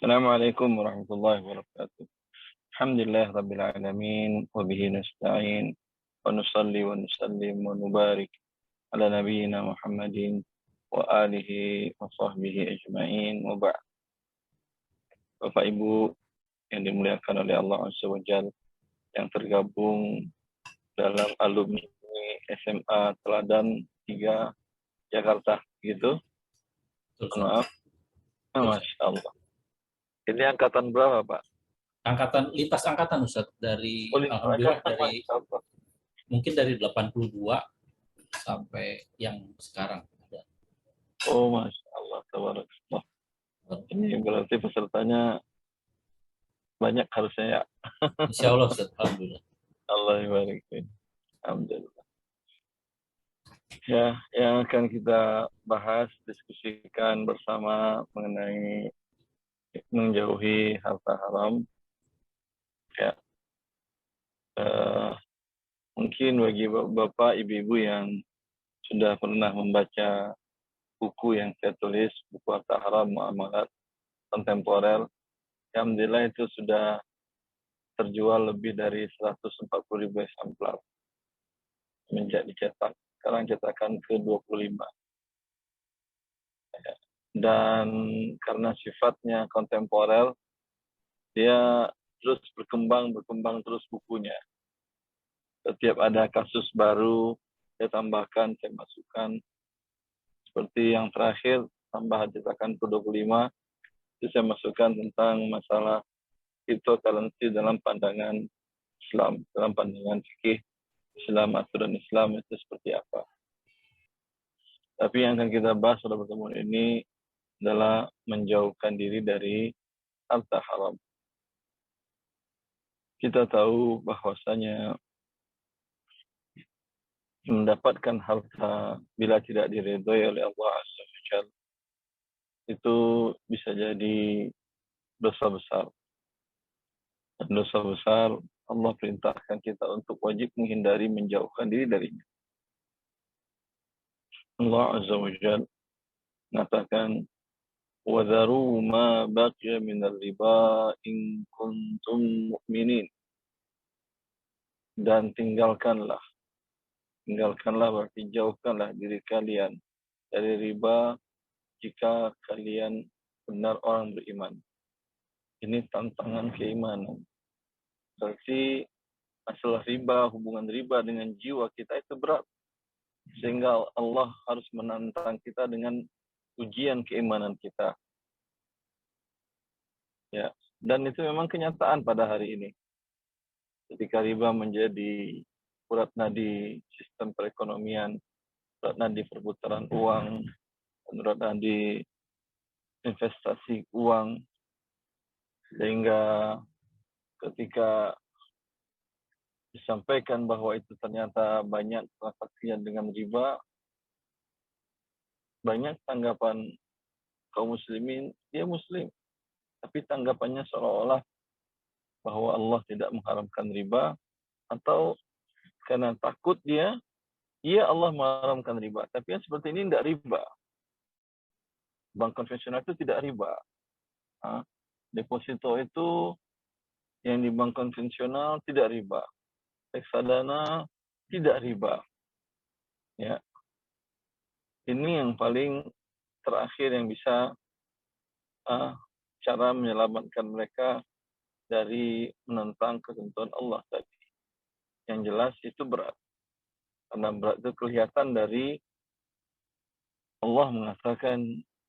Assalamualaikum warahmatullahi wabarakatuh. Alhamdulillah rabbil alamin wa bihi nasta'in wa nusalli wa nusallim wa nubarik ala nabiyyina Muhammadin wa alihi wa sahbihi ajma'in wa ba'd. Bapak Ibu yang dimuliakan oleh Allah Azza wa Jalla yang tergabung dalam alumni SMA Teladan 3 Jakarta gitu. Maaf. Masya Allah. Ini angkatan berapa, Pak? Lintas angkatan Ustaz dari alhamdulillah dari mungkin dari 82 sampai yang sekarang ada. Oh, Masya Allah, tabarakallah. Ini berarti pesertanya banyak harusnya ya. Insya Allah Ustaz, alhamdulillah. Allah barik. Alhamdulillah. Ya, yang akan kita bahas, diskusikan bersama mengenai menjauhi harta haram. Ya, mungkin bagi bapak, ibu-ibu yang sudah pernah membaca buku yang saya tulis, buku harta haram muamalat kontemporer, alhamdulillah itu sudah terjual lebih dari 140.000 eksemplar menjadi dicetak. Sekarang cetakan ke-25. Dan karena sifatnya kontemporer, dia terus berkembang terus bukunya. Setiap ada kasus baru, saya tambahkan, saya masukkan. Seperti yang terakhir, tambahan cetakan ke-25, itu saya masukkan tentang masalah cryptocurrency dalam pandangan Islam, dalam pandangan fikih Islam, aturan Islam itu seperti apa. Tapi yang akan kita bahas pada pertemuan ini adalah menjauhkan diri dari harta haram. Kita tahu bahwasanya mendapatkan harta bila tidak diridhoi oleh Allah Azza wa Jalla itu bisa jadi dosa besar. Dan dosa besar Allah perintahkan kita untuk wajib menghindari, menjauhkan diri darinya. Allah Azza wa Jalla mengatakan وَذَرُوا مَا بَقِيَ مِنَ الرِّبَا إِن كُنتُم مُؤْمِنِينَ. Dan tinggalkanlah berarti jauhkanlah diri kalian dari riba jika kalian benar orang beriman. Ini tantangan keimanan. Berarti masalah riba, hubungan riba dengan jiwa kita itu berat. Sehingga Allah harus menantang kita dengan ujian keimanan kita. Ya, dan itu memang kenyataan pada hari ini. Ketika riba menjadi urat nadi sistem perekonomian, urat nadi perputaran uang, urat nadi investasi uang, sehingga ketika disampaikan bahwa itu ternyata banyak transaksinya dengan riba, banyak tanggapan kaum muslimin, dia muslim, tapi tanggapannya seolah-olah bahwa Allah tidak mengharamkan riba, atau karena takut dia, iya Allah mengharamkan riba, tapi yang seperti ini tidak riba. Bank konvensional itu tidak riba. Deposito itu yang di bank konvensional tidak riba. Reksadana tidak riba. Ya. Ini yang paling terakhir yang bisa cara menyelamatkan mereka dari menentang ketentuan Allah tadi. Yang jelas itu berat. Karena berat itu kelihatan dari Allah mengatakan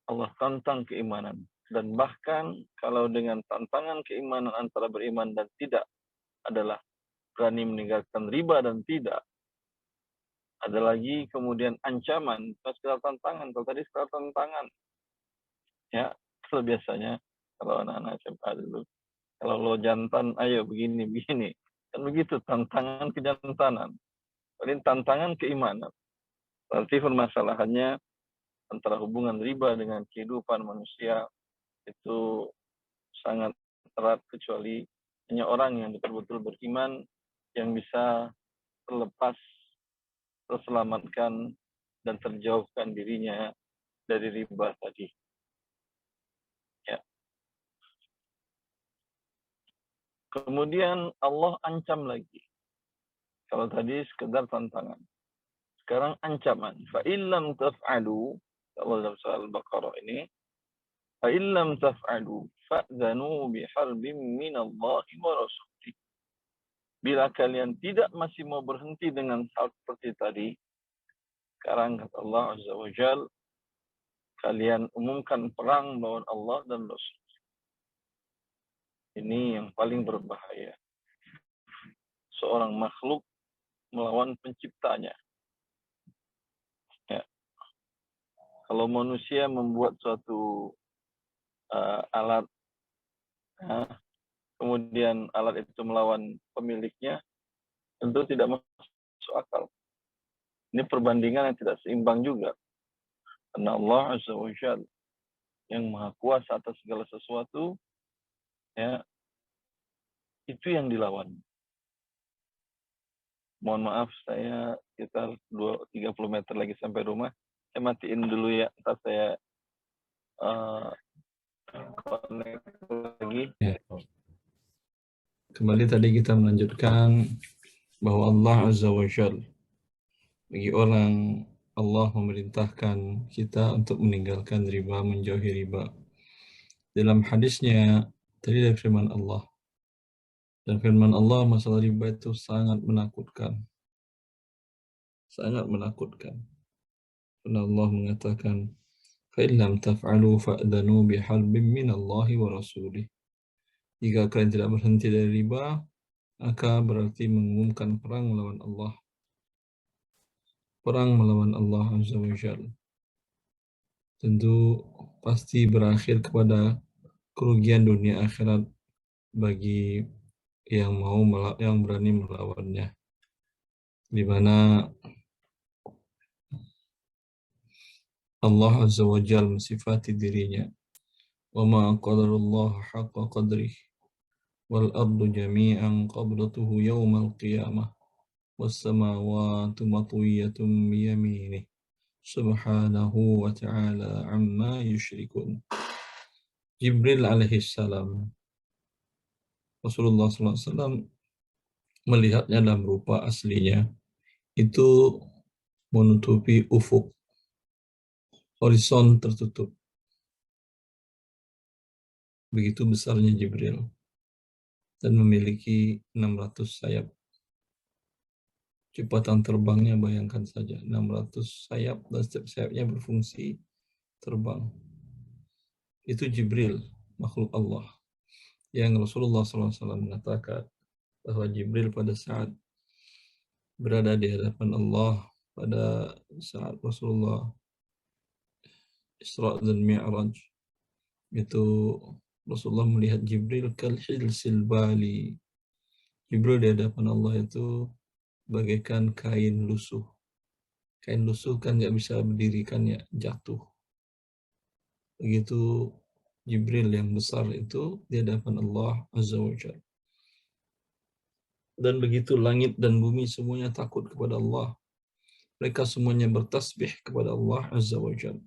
Allah tantang keimanan. Dan bahkan kalau dengan tantangan keimanan antara beriman dan tidak adalah berani meninggalkan riba dan tidak, ada lagi kemudian ancaman, pas sekedar tantangan, kalau tadi sekedar tantangan. Ya, kalau biasanya kalau anak-anak SMA dulu, kalau lo jantan, ayo begini. Kan begitu, tantangan kejantanan. Ini tantangan keimanan. Berarti permasalahannya antara hubungan riba dengan kehidupan manusia itu sangat erat, kecuali hanya orang yang betul-betul beriman yang bisa terlepas, terselamatkan, dan terjauhkan dirinya dari riba tadi. Ya. Kemudian Allah ancam lagi. Kalau tadi sekedar tantangan. Sekarang ancaman. Fa'illam taf'alu. Allah dalam surah Al-Baqarah ini. Fa'illam taf'alu. Fa'zanu biharbim minallahi wa rasulih. Bila kalian tidak masih mau berhenti dengan hal seperti tadi. Sekarang kata Allah Azza wa Jal. Kalian umumkan perang melawan Allah dan Rasul. Ini yang paling berbahaya. Seorang makhluk melawan penciptanya. Ya. Kalau manusia membuat suatu alat, kemudian alat itu melawan pemiliknya, tentu tidak masuk akal. Ini perbandingan yang tidak seimbang juga. Karena Allah Azza wa Jalla yang maha kuasa atas segala sesuatu, ya, itu yang dilawan. Mohon maaf, saya sekitar 30 meter lagi sampai rumah. Saya matiin dulu ya, ntar saya connect lagi. Ya. Kembali tadi kita melanjutkan bahwa Allah Azza wa Jalla, bagi orang Allah memerintahkan kita untuk meninggalkan riba, menjauhi riba. Dalam hadisnya tadi dari firman Allah. Dan firman Allah masalah riba itu sangat menakutkan. Sangat menakutkan. Karena Allah mengatakan, فَإِنْ لَمْ تَفْعَلُوا فَأْذَنُوا بِحَرْبٍ مِّنَ اللَّهِ وَرَسُولِهِ. Jika kalian tidak berhenti dari riba, maka berarti mengumumkan perang melawan Allah. Perang melawan Allah Azza wa Jalla. Tentu pasti berakhir kepada kerugian dunia akhirat bagi yang berani melawannya, di mana Allah Azza wa Jalla mensifati dirinya, wa ma qadarullah haqqa qadrih wal ardu jami'an qabdatuhu yawmal qiyamah was samawati matwiyatun biyaminih subhanahu wa ta'ala amma yusyrikun. Jibril alaihissalam, Rasulullah SAW melihatnya dalam rupa aslinya, itu menutupi ufuk, horizon tertutup. Begitu besarnya Jibril, dan memiliki 600 sayap. Kecepatan terbangnya bayangkan saja, 600 sayap, dan setiap sayapnya berfungsi terbang. Itu Jibril, makhluk Allah. Yang Rasulullah SAW mengatakan bahwa Jibril pada saat berada di hadapan Allah, pada saat Rasulullah Isra dan Mi'raj, itu Rasulullah melihat Jibril kalhilsil bali. Jibril di hadapan Allah itu bagaikan kain lusuh. Kain lusuh kan nggak bisa berdirikan, ya jatuh. Begitu Jibril yang besar itu di hadapan Allah Azza wa Jalla. Dan begitu langit dan bumi semuanya takut kepada Allah. Mereka semuanya bertasbih kepada Allah Azza wa Jalla.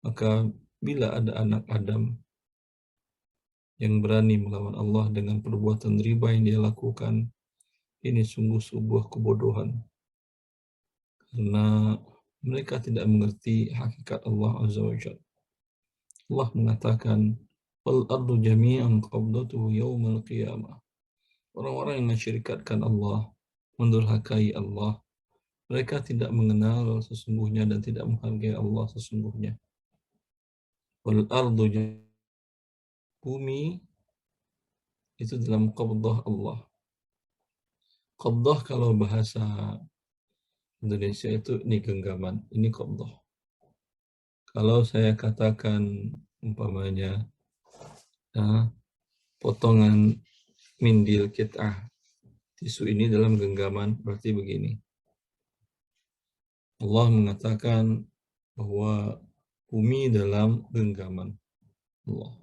Maka bila ada anak Adam yang berani melawan Allah dengan perbuatan riba yang dia lakukan, ini sungguh sebuah kebodohan. Karena mereka tidak mengerti hakikat Allah Azza wa Jalla. Allah mengatakan, wal ardu jami'an qabdatuhu yawmal qiyamah. Orang-orang yang mensyirikatkan Allah, mendurhakai Allah, mereka tidak mengenal sesungguhnya dan tidak menghargai Allah sesungguhnya. Wal ardu bumi itu dalam qabdah Allah. Qabdah kalau bahasa Indonesia itu ini genggaman, ini qabdah. Kalau saya katakan umpamanya potongan mindil kit'ah, tisu ini dalam genggaman, berarti begini. Allah mengatakan bahwa bumi dalam genggaman Allah.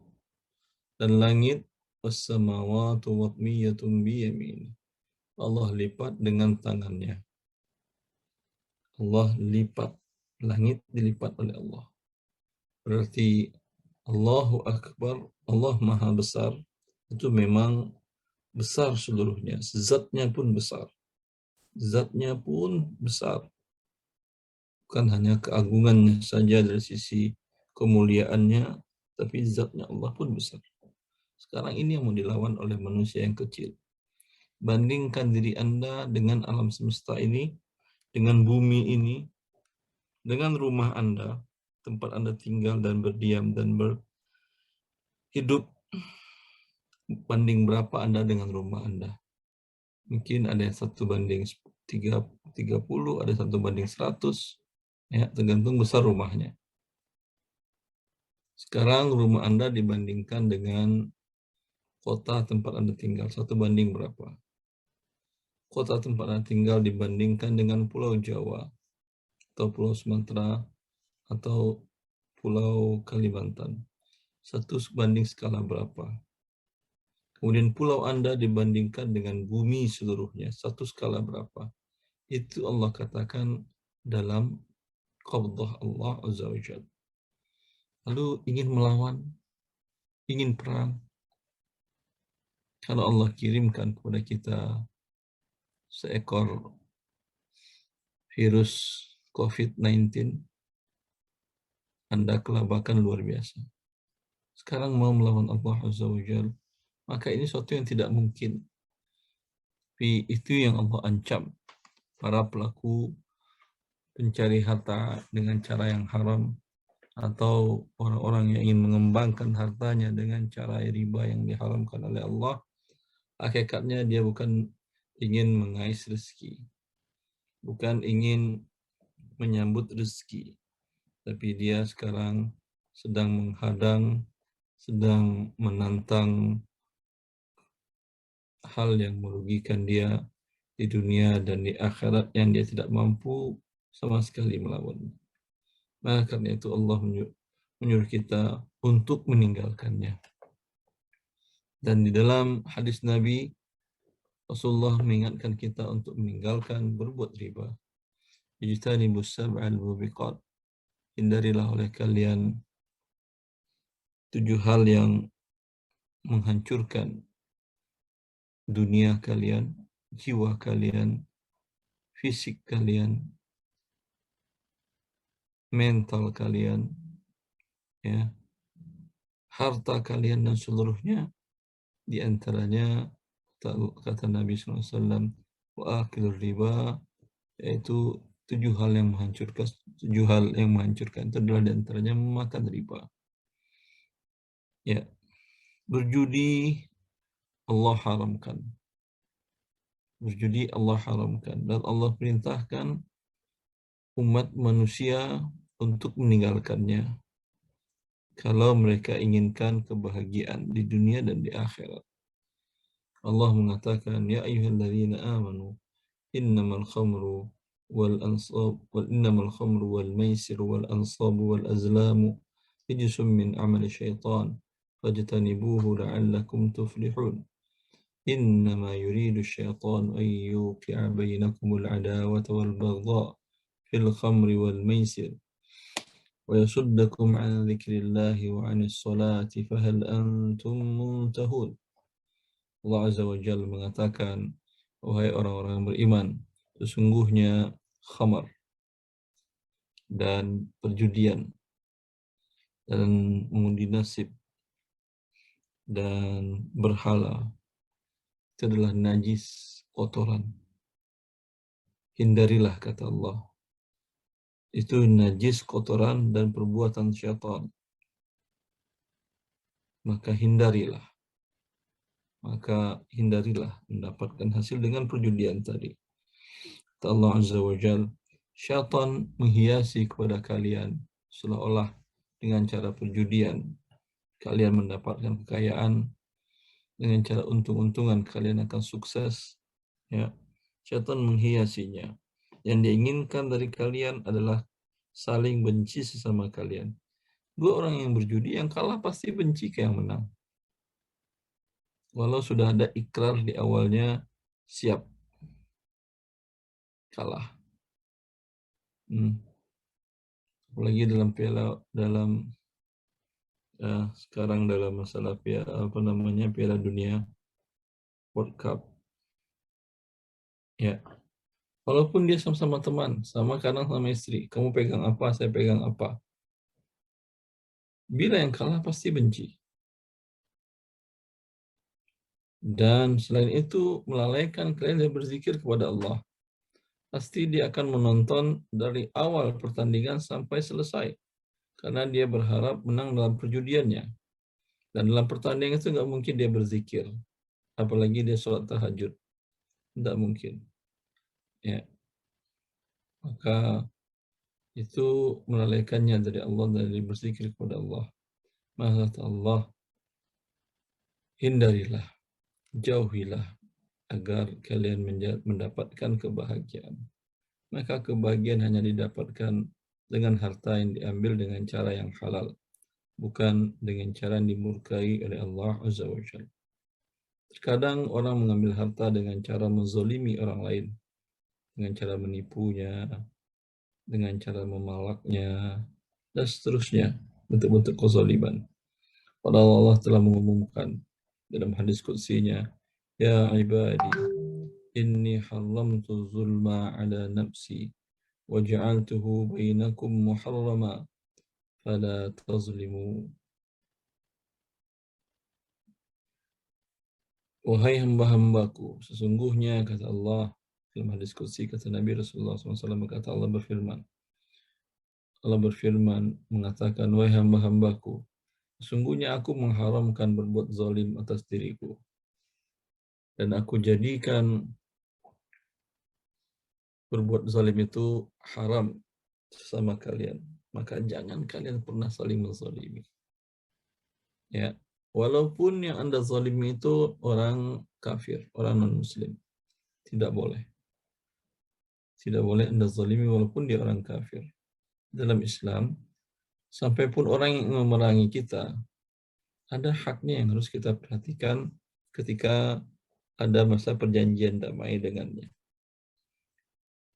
Dan langit was-samawati watmiyatun biyamini. Allah lipat dengan tangannya. Allah lipat, langit dilipat oleh Allah. Berarti Allahu Akbar, Allah Maha Besar, itu memang besar seluruhnya, zatnya pun besar. Zatnya pun besar. Bukan hanya keagungannya saja dari sisi kemuliaannya, tapi zatnya Allah pun besar. Sekarang ini yang mau dilawan oleh manusia yang kecil. Bandingkan diri Anda dengan alam semesta ini, dengan bumi ini, dengan rumah Anda, tempat Anda tinggal dan berdiam dan berhidup. Banding berapa Anda dengan rumah Anda? Mungkin ada yang 1:30, ada 1:100, ya, tergantung besar rumahnya. Sekarang rumah Anda dibandingkan dengan kota tempat Anda tinggal, 1 banding berapa? Kota tempat Anda tinggal dibandingkan dengan Pulau Jawa, atau Pulau Sumatera, atau Pulau Kalimantan. 1 banding skala berapa? Kemudian pulau Anda dibandingkan dengan bumi seluruhnya, 1 skala berapa? Itu Allah katakan dalam qabdah Allah Azza wa Jalla. Lalu ingin melawan, ingin perang. Kalau Allah kirimkan kepada kita seekor virus COVID-19, Anda kelabakan luar biasa. Sekarang mau melawan Allah Azza wa Jalla, maka ini sesuatu yang tidak mungkin. Tapi itu yang Allah ancam para pelaku pencari harta dengan cara yang haram, atau orang-orang yang ingin mengembangkan hartanya dengan cara riba yang diharamkan oleh Allah. Hakikatnya dia bukan ingin mengais rezeki, bukan ingin menyambut rezeki, tapi dia sekarang sedang menghadang, sedang menantang hal yang merugikan dia di dunia dan di akhirat yang dia tidak mampu sama sekali melawan. Maka karena itu Allah menyuruh kita untuk meninggalkannya. Dan di dalam hadis Nabi, Rasulullah mengingatkan kita untuk meninggalkan berbuat riba. Ijtanibus sab'al mubiqat. Hindarilah oleh kalian 7 hal yang menghancurkan dunia kalian, jiwa kalian, fisik kalian, mental kalian, ya, harta kalian dan seluruhnya. Di antaranya kata Nabi SAW, wa akilur riba, yaitu 7 hal yang menghancurkan. 7 hal yang menghancurkan itu adalah di antaranya memakan riba. Ya, berjudi Allah haramkan. Berjudi Allah haramkan, dan Allah perintahkan umat manusia untuk meninggalkannya kalau mereka inginkan kebahagiaan di dunia dan di akhirat. Allah mengatakan, ya ayyuhalladzina amanu innamal khamru wal ansab wal maisir wal ansab wal azlamu rijsum min amali syaitan fajtanibuhu la'allakum tuflihun. Innama yuridu syaitan an yuqi'a bainakumul adawata wal baghdha fil khamri wal maisir wa yasuddakum 'an dzikrillahi wa 'anis salati fahal antum muntahun. Allah Azza wa Jalla mengatakan, wahai orang-orang yang beriman, sesungguhnya khamar dan perjudian dan mengundi nasib dan berhala itu adalah najis, kotoran. Hindarilah, kata Allah. Itu najis, kotoran, dan perbuatan syaitan. Maka hindarilah. Mendapatkan hasil dengan perjudian tadi. Kata Allah Azza wa Jal, syaitan menghiasi kepada kalian seolah-olah dengan cara perjudian kalian mendapatkan kekayaan, dengan cara untung-untungan kalian akan sukses. Ya, syaitan menghiasinya. Yang diinginkan dari kalian adalah saling benci sesama kalian. 2 orang yang berjudi, yang kalah pasti benci ke yang menang. Walau sudah ada ikrar di awalnya, siap kalah. Apalagi sekarang dalam masalah Piala Dunia, World Cup. Ya, walaupun dia sama-sama teman, sama kadang sama istri, kamu pegang apa, saya pegang apa. Bila yang kalah pasti benci. Dan selain itu melalaikan kalian yang berzikir kepada Allah. Pasti dia akan menonton dari awal pertandingan sampai selesai. Karena dia berharap menang dalam perjudiannya. Dan dalam pertandingan itu nggak mungkin dia berzikir. Apalagi dia sholat tahajud. Tidak mungkin. Ya. Maka itu melalaikannya dari Allah, dari berzikir kepada Allah. Maka Allah, hindarilah, jauhilah agar kalian mendapatkan kebahagiaan. Maka kebahagiaan hanya didapatkan dengan harta yang diambil dengan cara yang halal, bukan dengan cara yang dimurkai oleh Allah Azza wa Jalla. Terkadang orang mengambil harta dengan cara menzolimi orang lain, dengan cara menipunya, dengan cara memalaknya, dan seterusnya, bentuk-bentuk kezaliman. Padahal Allah telah mengumumkan dalam hadis qudsinya, ya ibadi, inni haramtu zulma ala nafsi, wa ja'altuhu bainakum muharrama, fala tazlimu. Wahai hamba-hambaku, sesungguhnya kata Allah dalam hadis qudsi, kata Nabi Rasulullah SAW, kata Allah berfirman mengatakan, wahai hamba-hambaku, sesungguhnya aku mengharamkan berbuat zalim atas diriku, dan aku jadikan berbuat zalim itu haram sesama kalian. Maka jangan kalian pernah saling menzalimi. Ya, walaupun yang Anda zalimi itu orang kafir, orang non-muslim, tidak boleh. Tidak boleh Anda zalimi walaupun dia orang kafir. Dalam Islam, sampai pun orang yang memerangi kita, ada haknya yang harus kita perhatikan ketika ada masa perjanjian damai dengannya.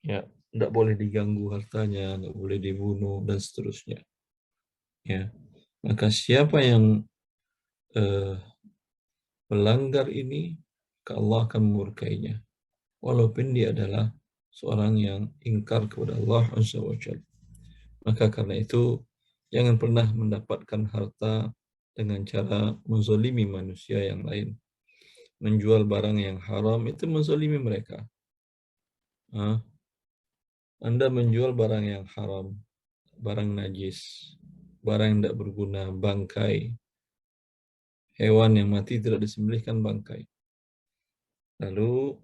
Ya, tidak boleh diganggu hartanya, tidak boleh dibunuh, dan seterusnya. Ya, maka siapa yang melanggar ini, Allah akan memurkainya. Walaupun dia adalah seorang yang ingkar kepada Allah Azza wa Jalla. Maka karena itu, jangan pernah mendapatkan harta dengan cara menzalimi manusia yang lain. Menjual barang yang haram itu menzalimi mereka. Anda menjual barang yang haram, barang najis, barang yang tidak berguna, bangkai, hewan yang mati tidak disembelihkan bangkai. Lalu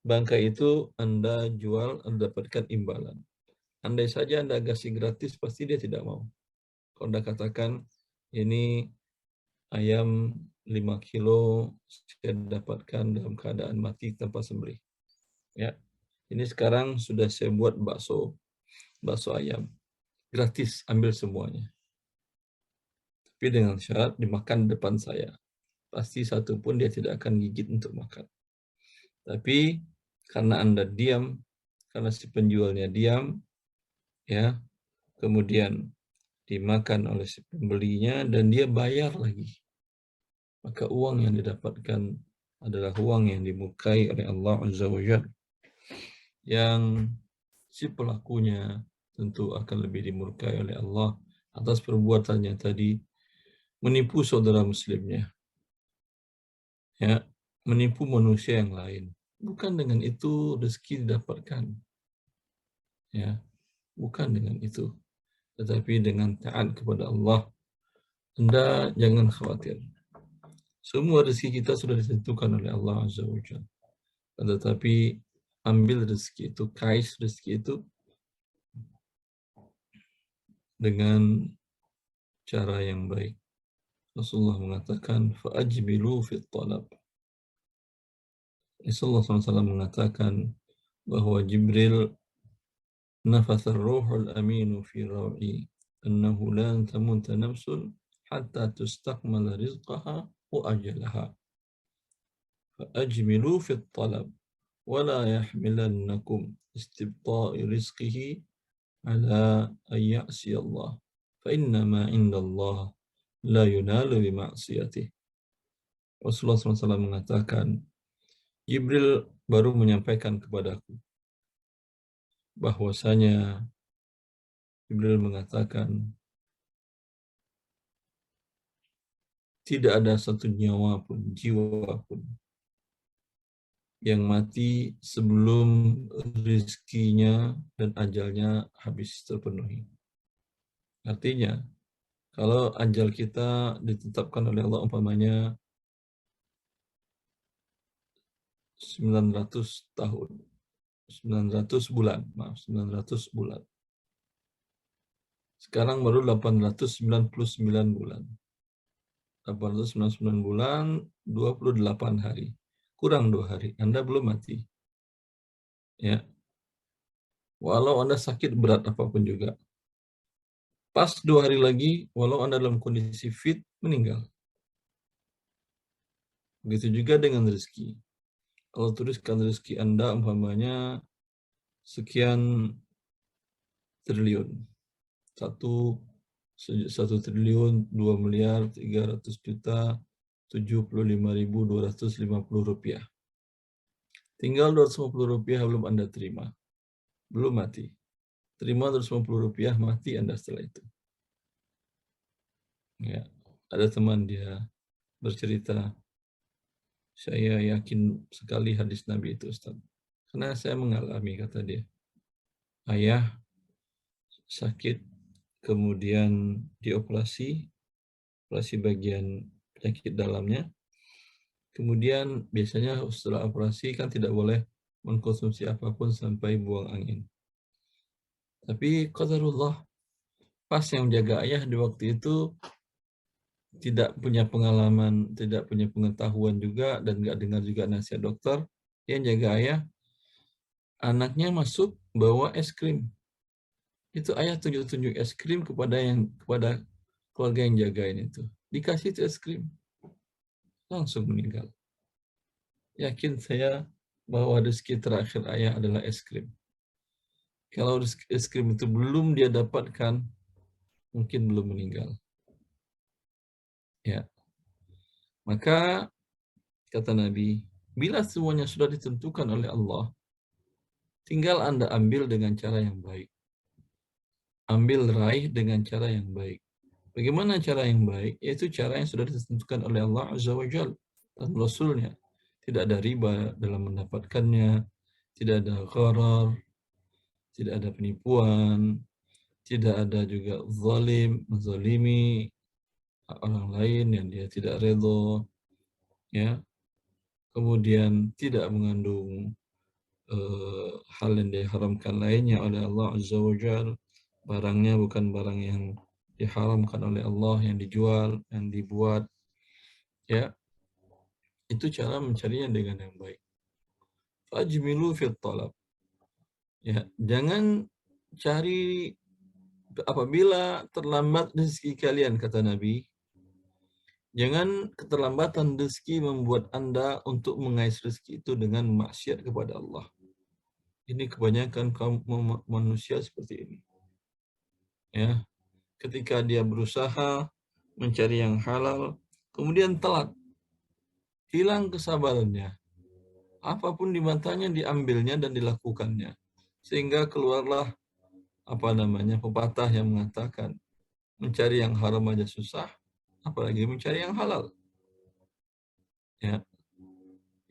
bangkai itu Anda jual, Anda dapatkan imbalan. Andai saja Anda kasih gratis, pasti dia tidak mau. Kalau Anda katakan, ini ayam 5 kilo saya dapatkan dalam keadaan mati tanpa sembelih. Ya, ini sekarang sudah saya buat bakso ayam. Gratis, ambil semuanya. Tapi dengan syarat dimakan depan saya. Pasti satu pun dia tidak akan gigit untuk makan. Tapi karena Anda diam, karena si penjualnya diam, ya, kemudian dimakan oleh si pembelinya dan dia bayar lagi, maka uang yang didapatkan adalah uang yang dimurkai oleh Allah Azza wa Jalla. Yang si pelakunya tentu akan lebih dimurkai oleh Allah atas perbuatannya tadi, menipu saudara muslimnya, ya, menipu manusia yang lain. Bukan dengan itu rezeki didapatkan, ya, bukan dengan itu, tetapi dengan taat kepada Allah. Anda jangan khawatir, semua rezeki kita sudah ditentukan oleh Allah Azza wa Jalla. Tetapi ambil rezeki itu, kais rezeki itu dengan cara yang baik. Rasulullah mengatakan, fa'ajbilu fit talab. Rasulullah SAW mengatakan bahwa Jibril nafatha ar-ruhul aminu fi raw'i annahu lan tamuta nafsun hatta tustakmala rizqaha wa ajalaha. Fa'ajmilu fit talab wa la yahmilannakum istibta'i rizqihi ala an ya'si Allah fa innama inda Allah la yunalu bi ma'siyatih. Rasulullah SAW mengatakan, Jibril baru menyampaikan kepadaku bahwasanya Jibril mengatakan tidak ada satu nyawa pun, jiwa pun yang mati sebelum rizkinya dan ajalnya habis terpenuhi. Artinya, kalau ajal kita ditetapkan oleh Allah umpamanya 900 tahun, 900 bulan, maaf, 900 bulan. Sekarang baru 899 bulan. 899 bulan, 28 hari. Kurang 2 hari, Anda belum mati. Ya. Walau Anda sakit berat apapun juga. Pas 2 hari lagi, walau Anda dalam kondisi fit, meninggal. Begitu juga dengan rezeki. Allah tuliskan rezeki Anda umpamanya sekian triliun. 1 triliun, 2 miliar, 300 juta, 75.250 rupiah. Tinggal 250 rupiah belum Anda terima. Belum mati. Terima 250 rupiah, mati Anda setelah itu. Ya, ada teman dia bercerita, saya yakin sekali hadis Nabi itu, Ustaz. Karena saya mengalami, kata dia. Ayah sakit, kemudian dioperasi, operasi bagian penyakit dalamnya. Kemudian biasanya setelah operasi kan tidak boleh mengkonsumsi apapun sampai buang angin. Tapi qadarullah, pas yang jaga ayah di waktu itu tidak punya pengalaman, tidak punya pengetahuan juga, dan nggak dengar juga nasihat dokter. Yang jaga ayah, anaknya masuk bawa es krim. Itu ayah tunjuk-tunjuk es krim kepada keluarga yang jagain itu. Dikasih itu es krim, langsung meninggal. Yakin saya bahwa rezeki terakhir ayah adalah es krim. Kalau es krim itu belum dia dapatkan, mungkin belum meninggal. Ya. Maka kata Nabi, bila semuanya sudah ditentukan oleh Allah, tinggal Anda ambil dengan cara yang baik. Ambil raih dengan cara yang baik. Bagaimana cara yang baik? Yaitu cara yang sudah ditentukan oleh Allah Azza wa Jalla dan Rasulnya. Tidak ada riba dalam mendapatkannya, tidak ada gharar, tidak ada penipuan, tidak ada juga zalim, menzalimi orang lain yang dia tidak redha, ya. Kemudian tidak mengandung hal yang diharamkan lainnya oleh Allah Azza wa Jalla. Barangnya bukan barang yang diharamkan oleh Allah, yang dijual, yang dibuat, ya. Itu cara mencarinya dengan yang baik. Fajmilu fit talab. Ya, jangan cari apabila terlambat rezeki kalian, kata Nabi. Jangan keterlambatan rezeki membuat Anda untuk mengais rezeki itu dengan maksiat kepada Allah. Ini kebanyakan kaum manusia seperti ini. Ya, ketika dia berusaha mencari yang halal, kemudian telat, hilang kesabarannya. Apapun di matanya diambilnya dan dilakukannya. Sehingga keluarlah pepatah yang mengatakan mencari yang haram aja susah, apalagi mencari yang halal. Ya.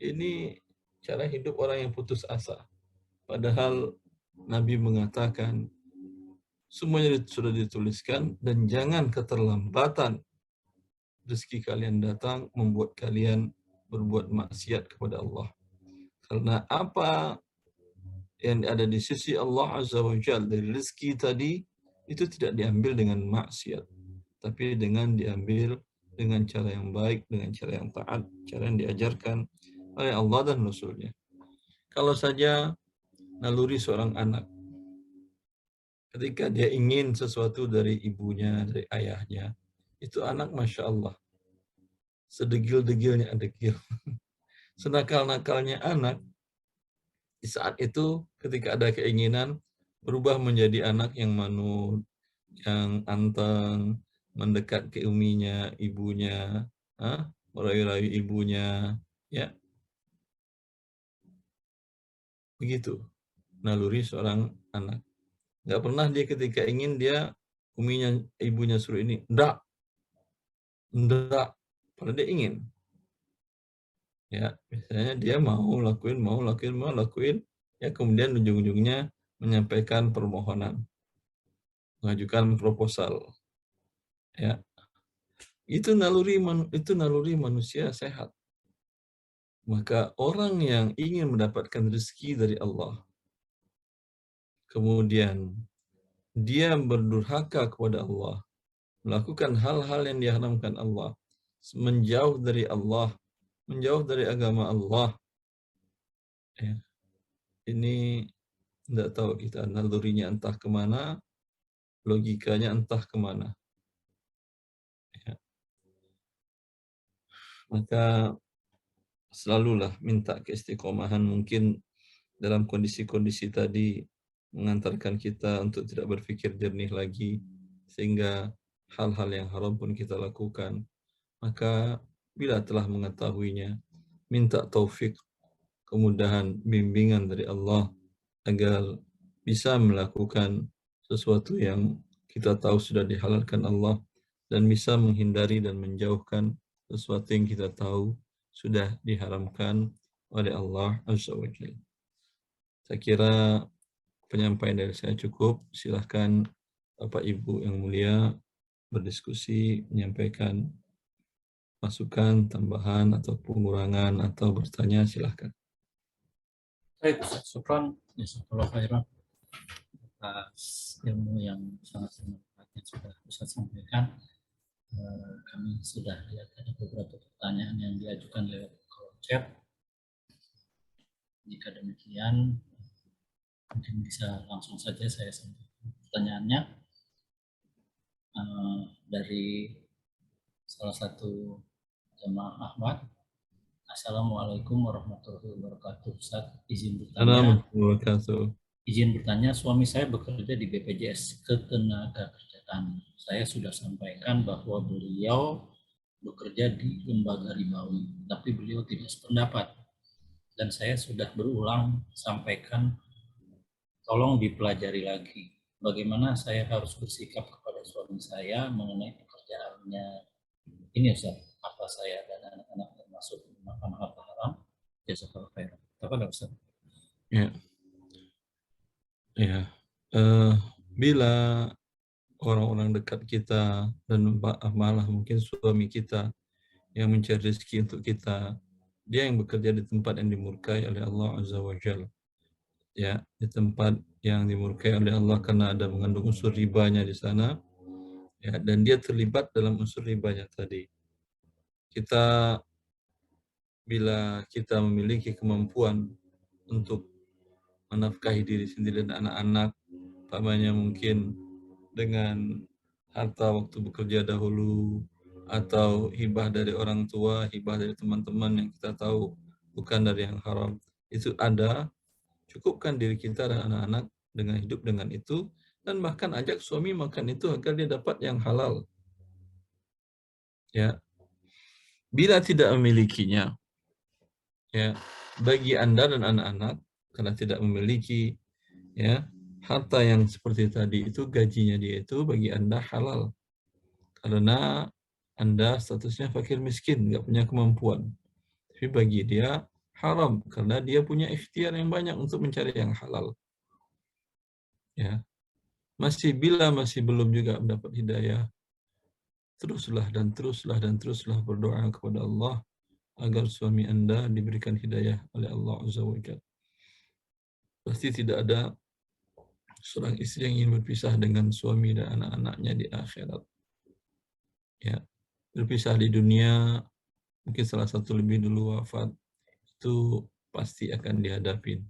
Ini cara hidup orang yang putus asa. Padahal Nabi mengatakan semuanya sudah dituliskan dan jangan keterlambatan rezeki kalian datang membuat kalian berbuat maksiat kepada Allah. Karena apa yang ada di sisi Allah Azza wa Jalla dari rezeki tadi itu tidak diambil dengan maksiat, tapi dengan diambil dengan cara yang baik, dengan cara yang taat, cara yang diajarkan oleh Allah dan Rasulnya. Kalau saja naluri seorang anak, ketika dia ingin sesuatu dari ibunya, dari ayahnya, itu anak Masya Allah, sedegil-degilnya degil. Senakal-nakalnya anak, di saat itu ketika ada keinginan, berubah menjadi anak yang manut, yang anteng, mendekat ke uminya, ibunya, merayu-rayu ibunya, ya. Begitu naluri seorang anak. Nggak pernah dia ketika ingin dia ibunya suruh ini, enggak, padahal dia ingin. Ya, misalnya dia mau lakuin, ya kemudian ujung-ujungnya menyampaikan permohonan, mengajukan proposal. Ya, itu naluri manusia sehat. Maka orang yang ingin mendapatkan rezeki dari Allah, kemudian dia berdurhaka kepada Allah, melakukan hal-hal yang diharamkan Allah, menjauh dari Allah, menjauh dari agama Allah, ya, ini tidak tahu kita nalurinya entah kemana, logikanya entah kemana. Ya. Maka selalulah minta keistiqomahan, mungkin dalam kondisi-kondisi tadi mengantarkan kita untuk tidak berpikir jernih lagi, sehingga hal-hal yang haram pun kita lakukan. Maka bila telah mengetahuinya, minta taufik, kemudahan, bimbingan dari Allah agar bisa melakukan sesuatu yang kita tahu sudah dihalalkan Allah, dan bisa menghindari dan menjauhkan sesuatu yang kita tahu sudah diharamkan oleh Allah Azza wa Jalla. Saya kira penyampaian dari saya cukup. Silahkan Bapak Ibu yang mulia berdiskusi, menyampaikan masukan, tambahan, atau pengurangan, atau bertanya, silahkan. Baik, Ustaz, syukran. Jazakallahu khairan atas ilmu yang sangat bermanfaat yang sudah Ustaz sampaikan. Kami sudah lihat ada beberapa pertanyaan yang diajukan lewat kolom chat. Jika demikian, mungkin bisa langsung saja saya sampaikan pertanyaannya. Dari salah satu jamaah Ahmad. Assalamualaikum warahmatullahi wabarakatuh. Ustaz, izin bertanya, suami saya bekerja di BPJS Ketenagakerjaan. Saya sudah sampaikan bahwa beliau bekerja di lembaga ribawi, tapi beliau tidak sependapat. Dan saya sudah berulang sampaikan, tolong dipelajari lagi. Bagaimana saya harus bersikap kepada suami saya mengenai pekerjaannya ini, Ustaz? Apa saya dan anak-anak termasuk makan harta haram? Jazakallahu khairan. Apa Ustaz? Ya. Ya. Bila orang-orang dekat kita dan malah mungkin suami kita yang mencari rezeki untuk kita, dia yang bekerja di tempat yang dimurkai oleh Allah Azza wa Jalla, ya, di tempat yang dimurkai oleh Allah karena ada mengandung unsur ribanya di sana, ya, dan dia terlibat dalam unsur ribanya tadi. Bila kita memiliki kemampuan untuk menafkahi diri sendiri dan anak-anak, umpamanya mungkin dengan harta waktu bekerja dahulu, atau hibah dari orang tua, hibah dari teman-teman yang kita tahu bukan dari yang haram, itu ada, cukupkan diri kita dan anak-anak dengan hidup dengan itu, dan bahkan ajak suami makan itu agar dia dapat yang halal. Ya, bila tidak memilikinya, ya, bagi Anda dan anak-anak, karena tidak memiliki, ya, harta yang seperti tadi itu, gajinya dia itu bagi Anda halal. Karena Anda statusnya fakir miskin, nggak punya kemampuan. Tapi bagi dia haram, karena dia punya ikhtiar yang banyak untuk mencari yang halal. Ya, bila masih belum juga mendapat hidayah, teruslah berdoa kepada Allah agar suami Anda diberikan hidayah oleh Allah Azza wa Jalla. Pasti tidak ada seorang istri yang ingin berpisah dengan suami dan anak-anaknya di akhirat. Ya, berpisah di dunia, mungkin salah satu lebih dulu wafat, itu pasti akan dihadapin.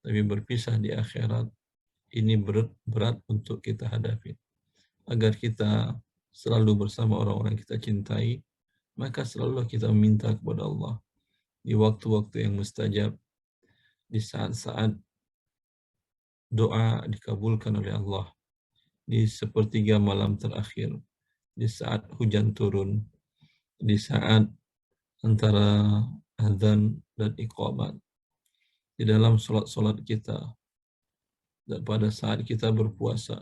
Tapi berpisah di akhirat, ini berat untuk kita hadapi. Agar kita selalu bersama orang-orang kita cintai, maka selalu kita meminta kepada Allah di waktu-waktu yang mustajab, di saat-saat doa dikabulkan oleh Allah, di sepertiga malam terakhir, di saat hujan turun, di saat antara azan dan iqamat di dalam sholat-sholat kita dan pada saat kita berpuasa.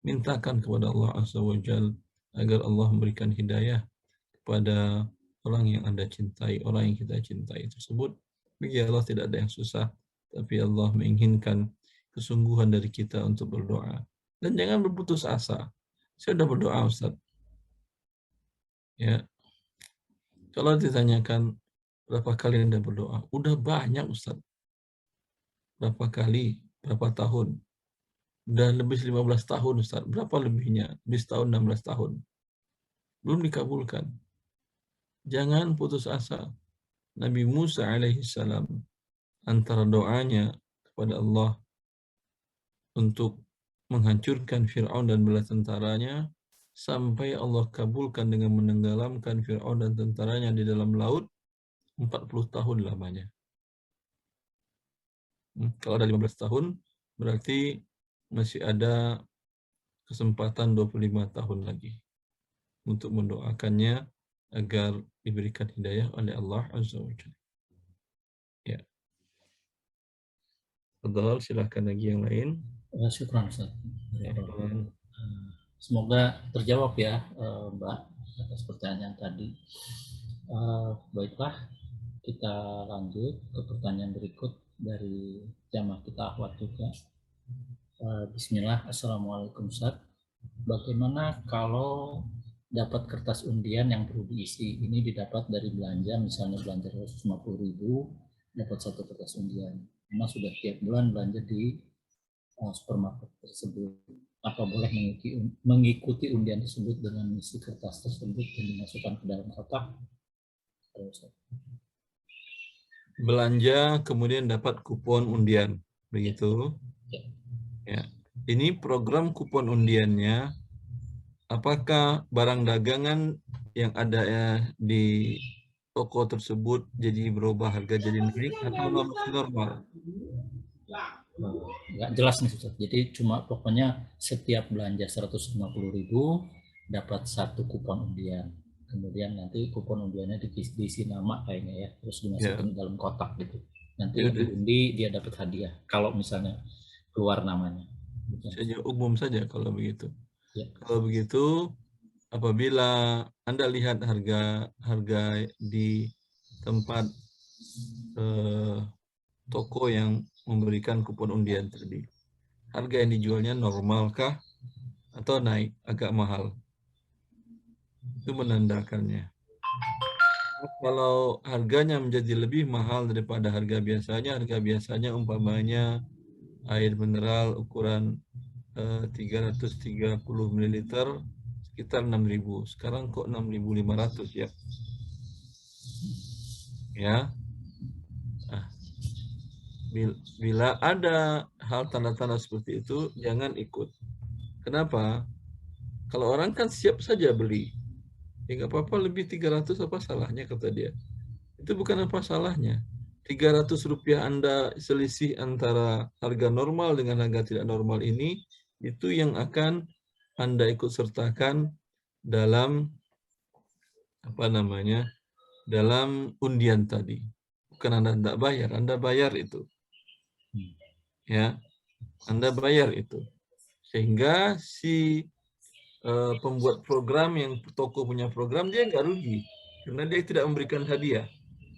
Mintakan kepada Allah Azza wa Jalla agar Allah memberikan hidayah kepada orang yang Anda cintai, orang yang kita cintai tersebut. Bagi Allah tidak ada yang susah, tapi Allah menginginkan kesungguhan dari kita untuk berdoa. Dan jangan berputus asa. Saya sudah berdoa, Ustaz. Ya. Kalau ditanyakan berapa kali Anda berdoa, udah banyak, Ustaz. Berapa kali, berapa tahun? Udah lebih 15 tahun, Ustaz. Berapa lebihnya? Lebih setahun, 16 tahun. Belum dikabulkan. Jangan putus asa. Nabi Musa alaihissalam antara doanya kepada Allah untuk menghancurkan Fir'aun dan bala tentaranya sampai Allah kabulkan dengan menenggelamkan Fir'aun dan tentaranya di dalam laut 40 tahun lamanya. Kalau ada 15 tahun berarti masih ada kesempatan 25 tahun lagi untuk mendoakannya agar diberikan hidayah oleh Allah Azza wa Jalla. Ya. Fadhal, silahkan lagi yang lain. Syukran, Ustaz. Ya. Semoga terjawab ya, Mbak, atas pertanyaan tadi. Baiklah, kita lanjut ke pertanyaan berikut dari jamaah kita akhwat juga. Bismillah, Assalamualaikum Ustaz. Bagaimana kalau dapat kertas undian yang perlu diisi? Ini didapat dari belanja, misalnya belanja 150.000, dapat satu kertas undian. Karena sudah tiap bulan belanja di supermarket tersebut. Apa boleh mengikuti undian tersebut dengan isi kertas tersebut dan dimasukkan ke dalam kotak? Belanja kemudian dapat kupon undian, begitu? Ya. Ini program kupon undiannya, apakah barang dagangan yang ada di toko tersebut jadi berubah harga jadi naik atau normal? Nggak jelas nih Ustaz. Jadi cuma pokoknya setiap belanja 150.000 dapat satu kupon undian. Kemudian nanti kupon undiannya diisi nama kayaknya ya, terus dimasukin dalam kotak gitu. Nanti yang diundi dia dapat hadiah. Kalau misalnya keluar namanya. Saja umum saja kalau begitu. Ya. Kalau begitu, apabila Anda lihat harga di tempat toko yang memberikan kupon undian tadi, harga yang dijualnya normalkah atau naik agak mahal? Itu menandakannya. Kalau harganya menjadi lebih mahal daripada harga biasanya umpamanya air mineral ukuran 330 ml sekitar 6.000. Sekarang kok 6.500 ya? Ya. Nah, bila ada hal tanda-tanda seperti itu, jangan ikut. Kenapa? Kalau orang kan siap saja beli. Ya nggak apa-apa, lebih 300 apa salahnya kata dia. Itu bukan apa salahnya. 300 rupiah Anda selisih antara harga normal dengan harga tidak normal ini, itu yang akan Anda ikut sertakan dalam dalam undian tadi. Bukan Anda tidak bayar, Anda bayar itu. Ya, Anda bayar itu. Sehingga si pembuat program yang toko punya program dia nggak rugi karena dia tidak memberikan hadiah.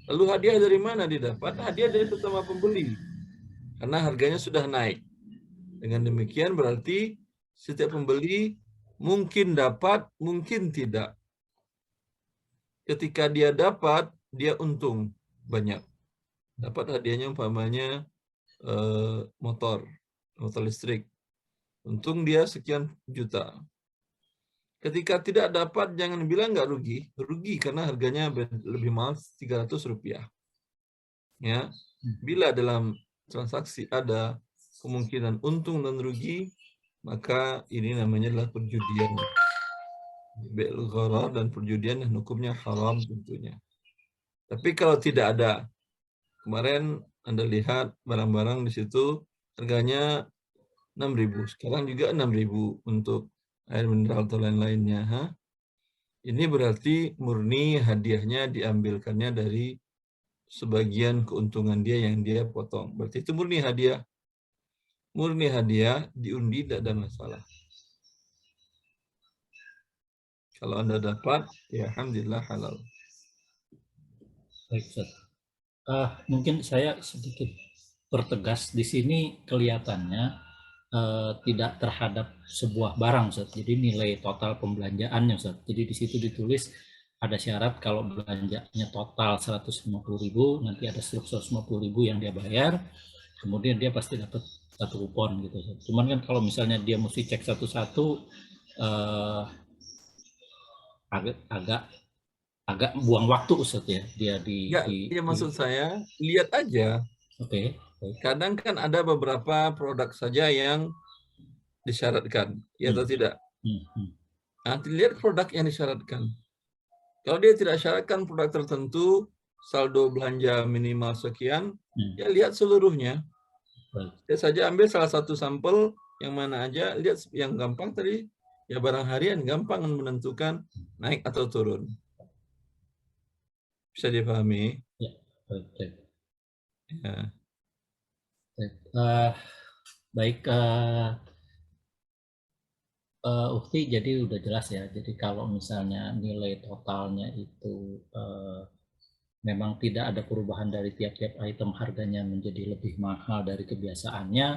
Lalu hadiah dari mana dia dapat? Hadiah dari sesama pembeli. Karena harganya sudah naik. Dengan demikian berarti setiap pembeli mungkin dapat, mungkin tidak. Ketika dia dapat, dia untung banyak. Dapat hadiahnya umpamanya motor listrik. Untung dia sekian juta. Ketika tidak dapat, jangan bilang nggak rugi. Rugi karena harganya lebih mahal 300 rupiah. Ya, bila dalam transaksi ada kemungkinan untung dan rugi, maka ini namanya adalah perjudian. Bai'ul gharar dan perjudian yang hukumnya haram tentunya. Tapi kalau tidak ada, kemarin Anda lihat barang-barang di situ harganya 6.000, sekarang juga 6.000 untuk air mineral atau lain-lainnya. Ini berarti murni hadiahnya diambilkannya dari sebagian keuntungan dia yang dia potong. Berarti itu murni hadiah. Murni hadiah diundi tidak ada masalah. Kalau Anda dapat, ya alhamdulillah halal. Baik, Ustaz. Mungkin saya sedikit pertegas di sini kelihatannya tidak terhadap sebuah barang, Ustaz. Jadi nilai total pembelanjaannya, Ustaz. Jadi di situ ditulis ada syarat kalau belanjanya total 150.000, nanti ada struktur 150.000 yang dia bayar, kemudian dia pasti dapat satu kupon gitu, Ustaz. Cuman kan kalau misalnya dia mesti cek satu-satu, agak buang waktu, Ustaz ya. Dia Ya, maksud saya, lihat aja. Oke. Kadang kan ada beberapa produk saja yang disyaratkan, ya atau tidak. Nanti lihat produk yang disyaratkan. Kalau dia tidak syaratkan produk tertentu, saldo belanja minimal sekian, ya lihat seluruhnya. Dia saja ambil salah satu sampel yang mana aja, lihat yang gampang tadi, ya barang harian gampang menentukan naik atau turun. Bisa dipahami? Ya, baik. Ya. Baik, Ukti, jadi udah jelas ya. Jadi kalau misalnya nilai totalnya itu memang tidak ada perubahan dari tiap-tiap item, harganya menjadi lebih mahal dari kebiasaannya,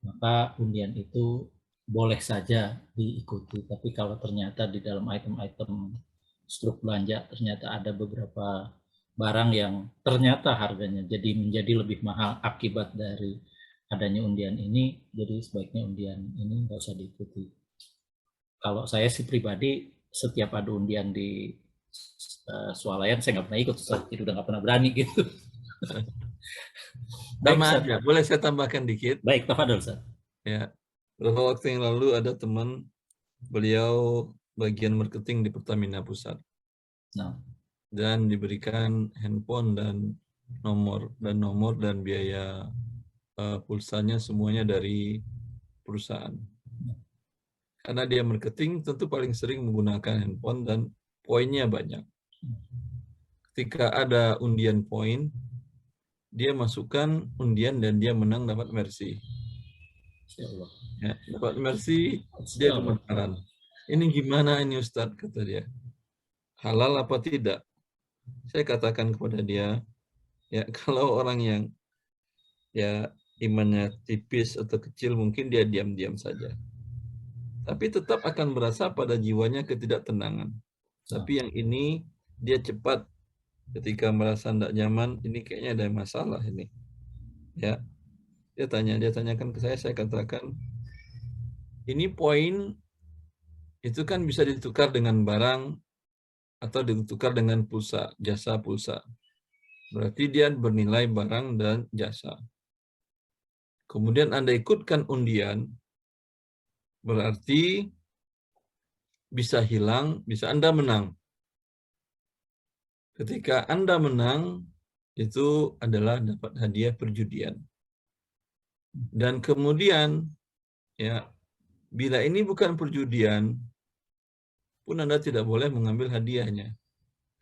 maka undian itu boleh saja diikuti. Tapi kalau ternyata di dalam item-item struk belanja ternyata ada beberapa barang yang ternyata harganya jadi menjadi lebih mahal akibat dari adanya undian ini, jadi sebaiknya undian ini nggak usah diikuti. Kalau saya sih pribadi, setiap ada undian di swalayan saya nggak pernah ikut, jadi udah nggak pernah berani gitu. Sama aja, boleh saya tambahkan dikit? Baik, tafadhol, Ustaz. Ya, beberapa waktu yang lalu ada teman beliau bagian marketing di Pertamina Pusat. Dan diberikan handphone dan nomor dan biaya pulsanya semuanya dari perusahaan. Karena dia marketing tentu paling sering menggunakan handphone dan poinnya banyak. Ketika ada undian poin, dia masukkan undian dan dia menang dapat Mercy. Ya, dapat Mercy, dia gemetaran. Ini gimana ini Ustadz, kata dia. Halal apa tidak? Saya katakan kepada dia, ya kalau orang yang ya imannya tipis atau kecil mungkin dia diam-diam saja. Tapi tetap akan berasa pada jiwanya ketidaktenangan. Tapi yang ini dia cepat ketika merasa tidak nyaman, ini kayaknya ada masalah ini. Ya. Dia tanyakan ke saya katakan, ini poin itu kan bisa ditukar dengan barang atau ditukar dengan pulsa, jasa pulsa. Berarti dia bernilai barang dan jasa. Kemudian Anda ikutkan undian, berarti bisa hilang, bisa Anda menang. Ketika Anda menang, itu adalah dapat hadiah perjudian. Dan kemudian, ya, bila ini bukan perjudian, pun Anda tidak boleh mengambil hadiahnya.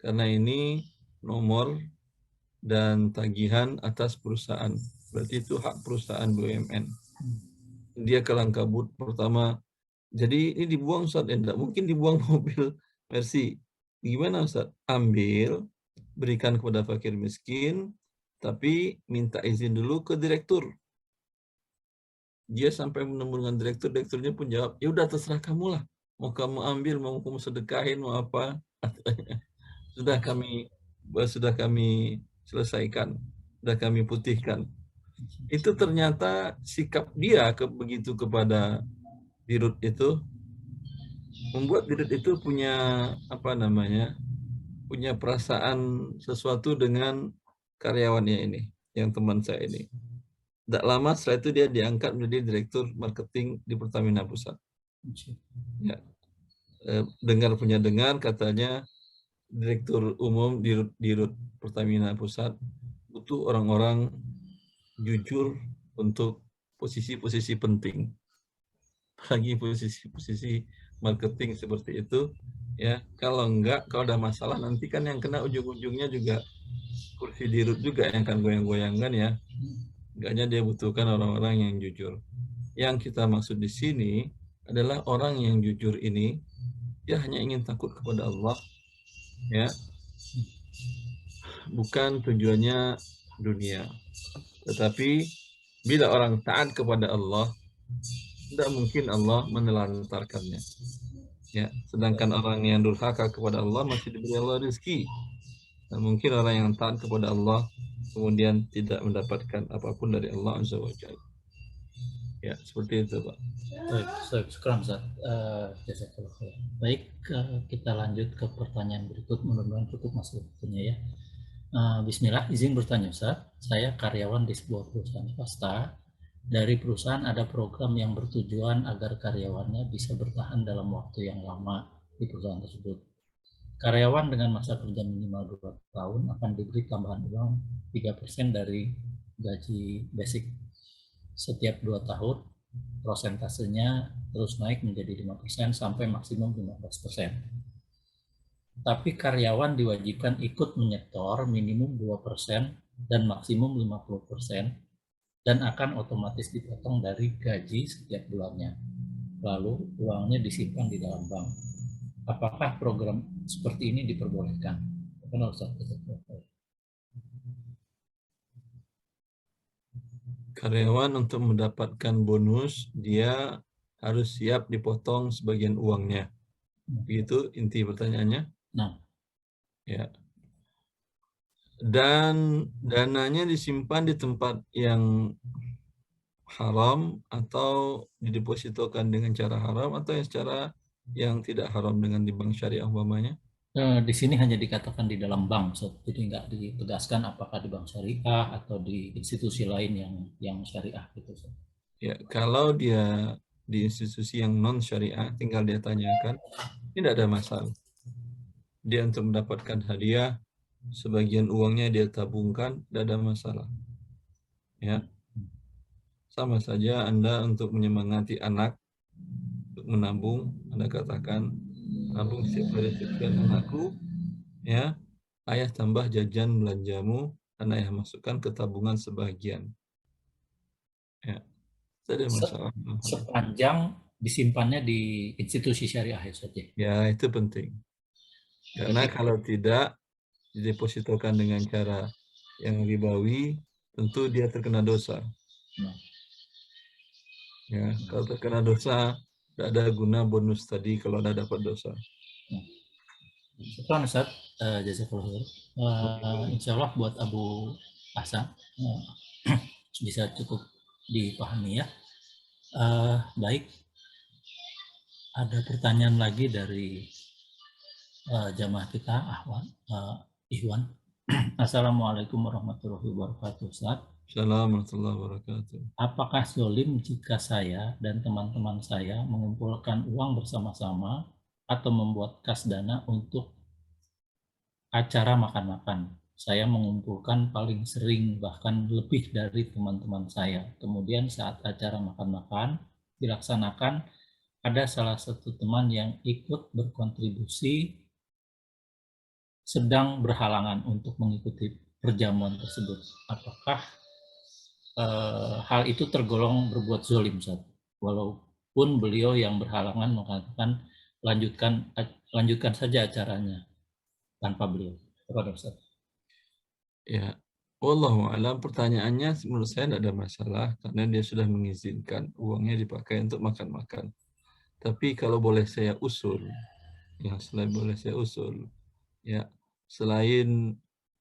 Karena ini nomor dan tagihan atas perusahaan. Berarti itu hak perusahaan BUMN. Dia kelang kabut pertama. Jadi ini dibuang Ustaz, tidak mungkin dibuang mobil Mercy. Gimana Ustaz? Ambil, berikan kepada fakir miskin, tapi minta izin dulu ke direktur. Dia sampai menemu dengan direktur, direkturnya pun jawab, ya udah terserah kamu lah. Mau kamu ambil, mau kamu sedekahin, mau apa. Sudah kami selesaikan, sudah kami putihkan. Itu ternyata sikap dia begitu kepada dirut itu membuat dirut itu punya punya perasaan sesuatu dengan karyawannya ini, yang teman saya ini. Tidak lama setelah itu dia diangkat menjadi direktur marketing di Pertamina Pusat. Ya. Dengar katanya direktur umum dirut Pertamina Pusat butuh orang-orang jujur untuk posisi-posisi penting. Apalagi posisi-posisi marketing seperti itu, ya. Kalau enggak, kalau ada masalah nanti kan yang kena ujung-ujungnya juga kursi dirut juga yang kan goyang-goyangkan ya. Enggaknya dia butuhkan orang-orang yang jujur. Yang kita maksud di sini adalah orang yang jujur ini dia hanya ingin takut kepada Allah, ya, bukan tujuannya dunia. Tetapi bila orang taat kepada Allah, tidak mungkin Allah menelantarkannya. Ya, sedangkan orang yang durhaka kepada Allah masih diberi Allah rezeki. Dan mungkin orang yang taat kepada Allah kemudian tidak mendapatkan apapun dari Allah Azza wa Jalla. Ya, seperti itu, Pak. Baik, sekarang Ustaz. Jazakallah khair. Baik, kita lanjut ke pertanyaan berikut. Mudah-mudahan cukup masuk waktunya ya. Bismillah, izin bertanya Ustaz. Saya karyawan di sebuah perusahaan swasta. Dari perusahaan ada program yang bertujuan agar karyawannya bisa bertahan dalam waktu yang lama di perusahaan tersebut. Karyawan dengan masa kerja minimal 2 tahun akan diberi tambahan uang 3% dari gaji basic. Setiap 2 tahun, prosentasenya terus naik menjadi 5% sampai maksimum 15%. Tapi karyawan diwajibkan ikut menyetor minimum 2% dan maksimum 50% dan akan otomatis dipotong dari gaji setiap bulannya. Lalu uangnya disimpan di dalam bank. Apakah program seperti ini diperbolehkan? Karyawan untuk mendapatkan bonus, dia harus siap dipotong sebagian uangnya. Begitu inti pertanyaannya. Nah, ya. Dan dananya disimpan di tempat yang haram atau didepositokan dengan cara haram atau yang secara yang tidak haram dengan di bank syariah umpamanya. di sini hanya dikatakan di dalam bank, jadi nggak ditegaskan apakah di bank syariah atau di institusi lain yang syariah gitu. Ya, kalau dia di institusi yang non syariah, tinggal dia tanyakan, tidak ada masalah. Dia untuk mendapatkan hadiah, sebagian uangnya dia tabungkan, tidak ada masalah. Ya, sama saja Anda untuk menyemangati anak untuk menabung, Anda katakan, nabung setiap hari sekian anakku, ya, ayah tambah jajan belanjamu, dan ayah masukkan ke tabungan sebagian. Ya, tidak ada masalah. Sepanjang disimpannya di institusi syariah saja. Ya, itu penting. Karena kalau tidak didepositokan dengan cara yang ribawi, tentu dia terkena dosa. Ya, kalau terkena dosa, tidak ada guna bonus tadi kalau ada dapat dosa. Sekarang Ustaz, jazakallah. Insya Allah buat Abu Hasan bisa cukup dipahami ya. Baik, ada pertanyaan lagi dari jamaah kita, Ikhwan. Assalamualaikum warahmatullahi wabarakatuh, Ustaz. Assalamualaikum warahmatullahi wabarakatuh. Apakah zolim jika saya dan teman-teman saya mengumpulkan uang bersama-sama atau membuat kas dana untuk acara makan-makan? Saya mengumpulkan paling sering bahkan lebih dari teman-teman saya. Kemudian saat acara makan-makan dilaksanakan, ada salah satu teman yang ikut berkontribusi sedang berhalangan untuk mengikuti perjamuan tersebut. Apakah hal itu tergolong berbuat zolim, Ustaz? Walaupun beliau yang berhalangan mengatakan lanjutkan saja acaranya tanpa beliau. Kepada Ustaz. Ya, wallahu a'lam, pertanyaannya menurut saya tidak ada masalah karena dia sudah mengizinkan uangnya dipakai untuk makan-makan. Tapi kalau boleh saya usul, ya, selain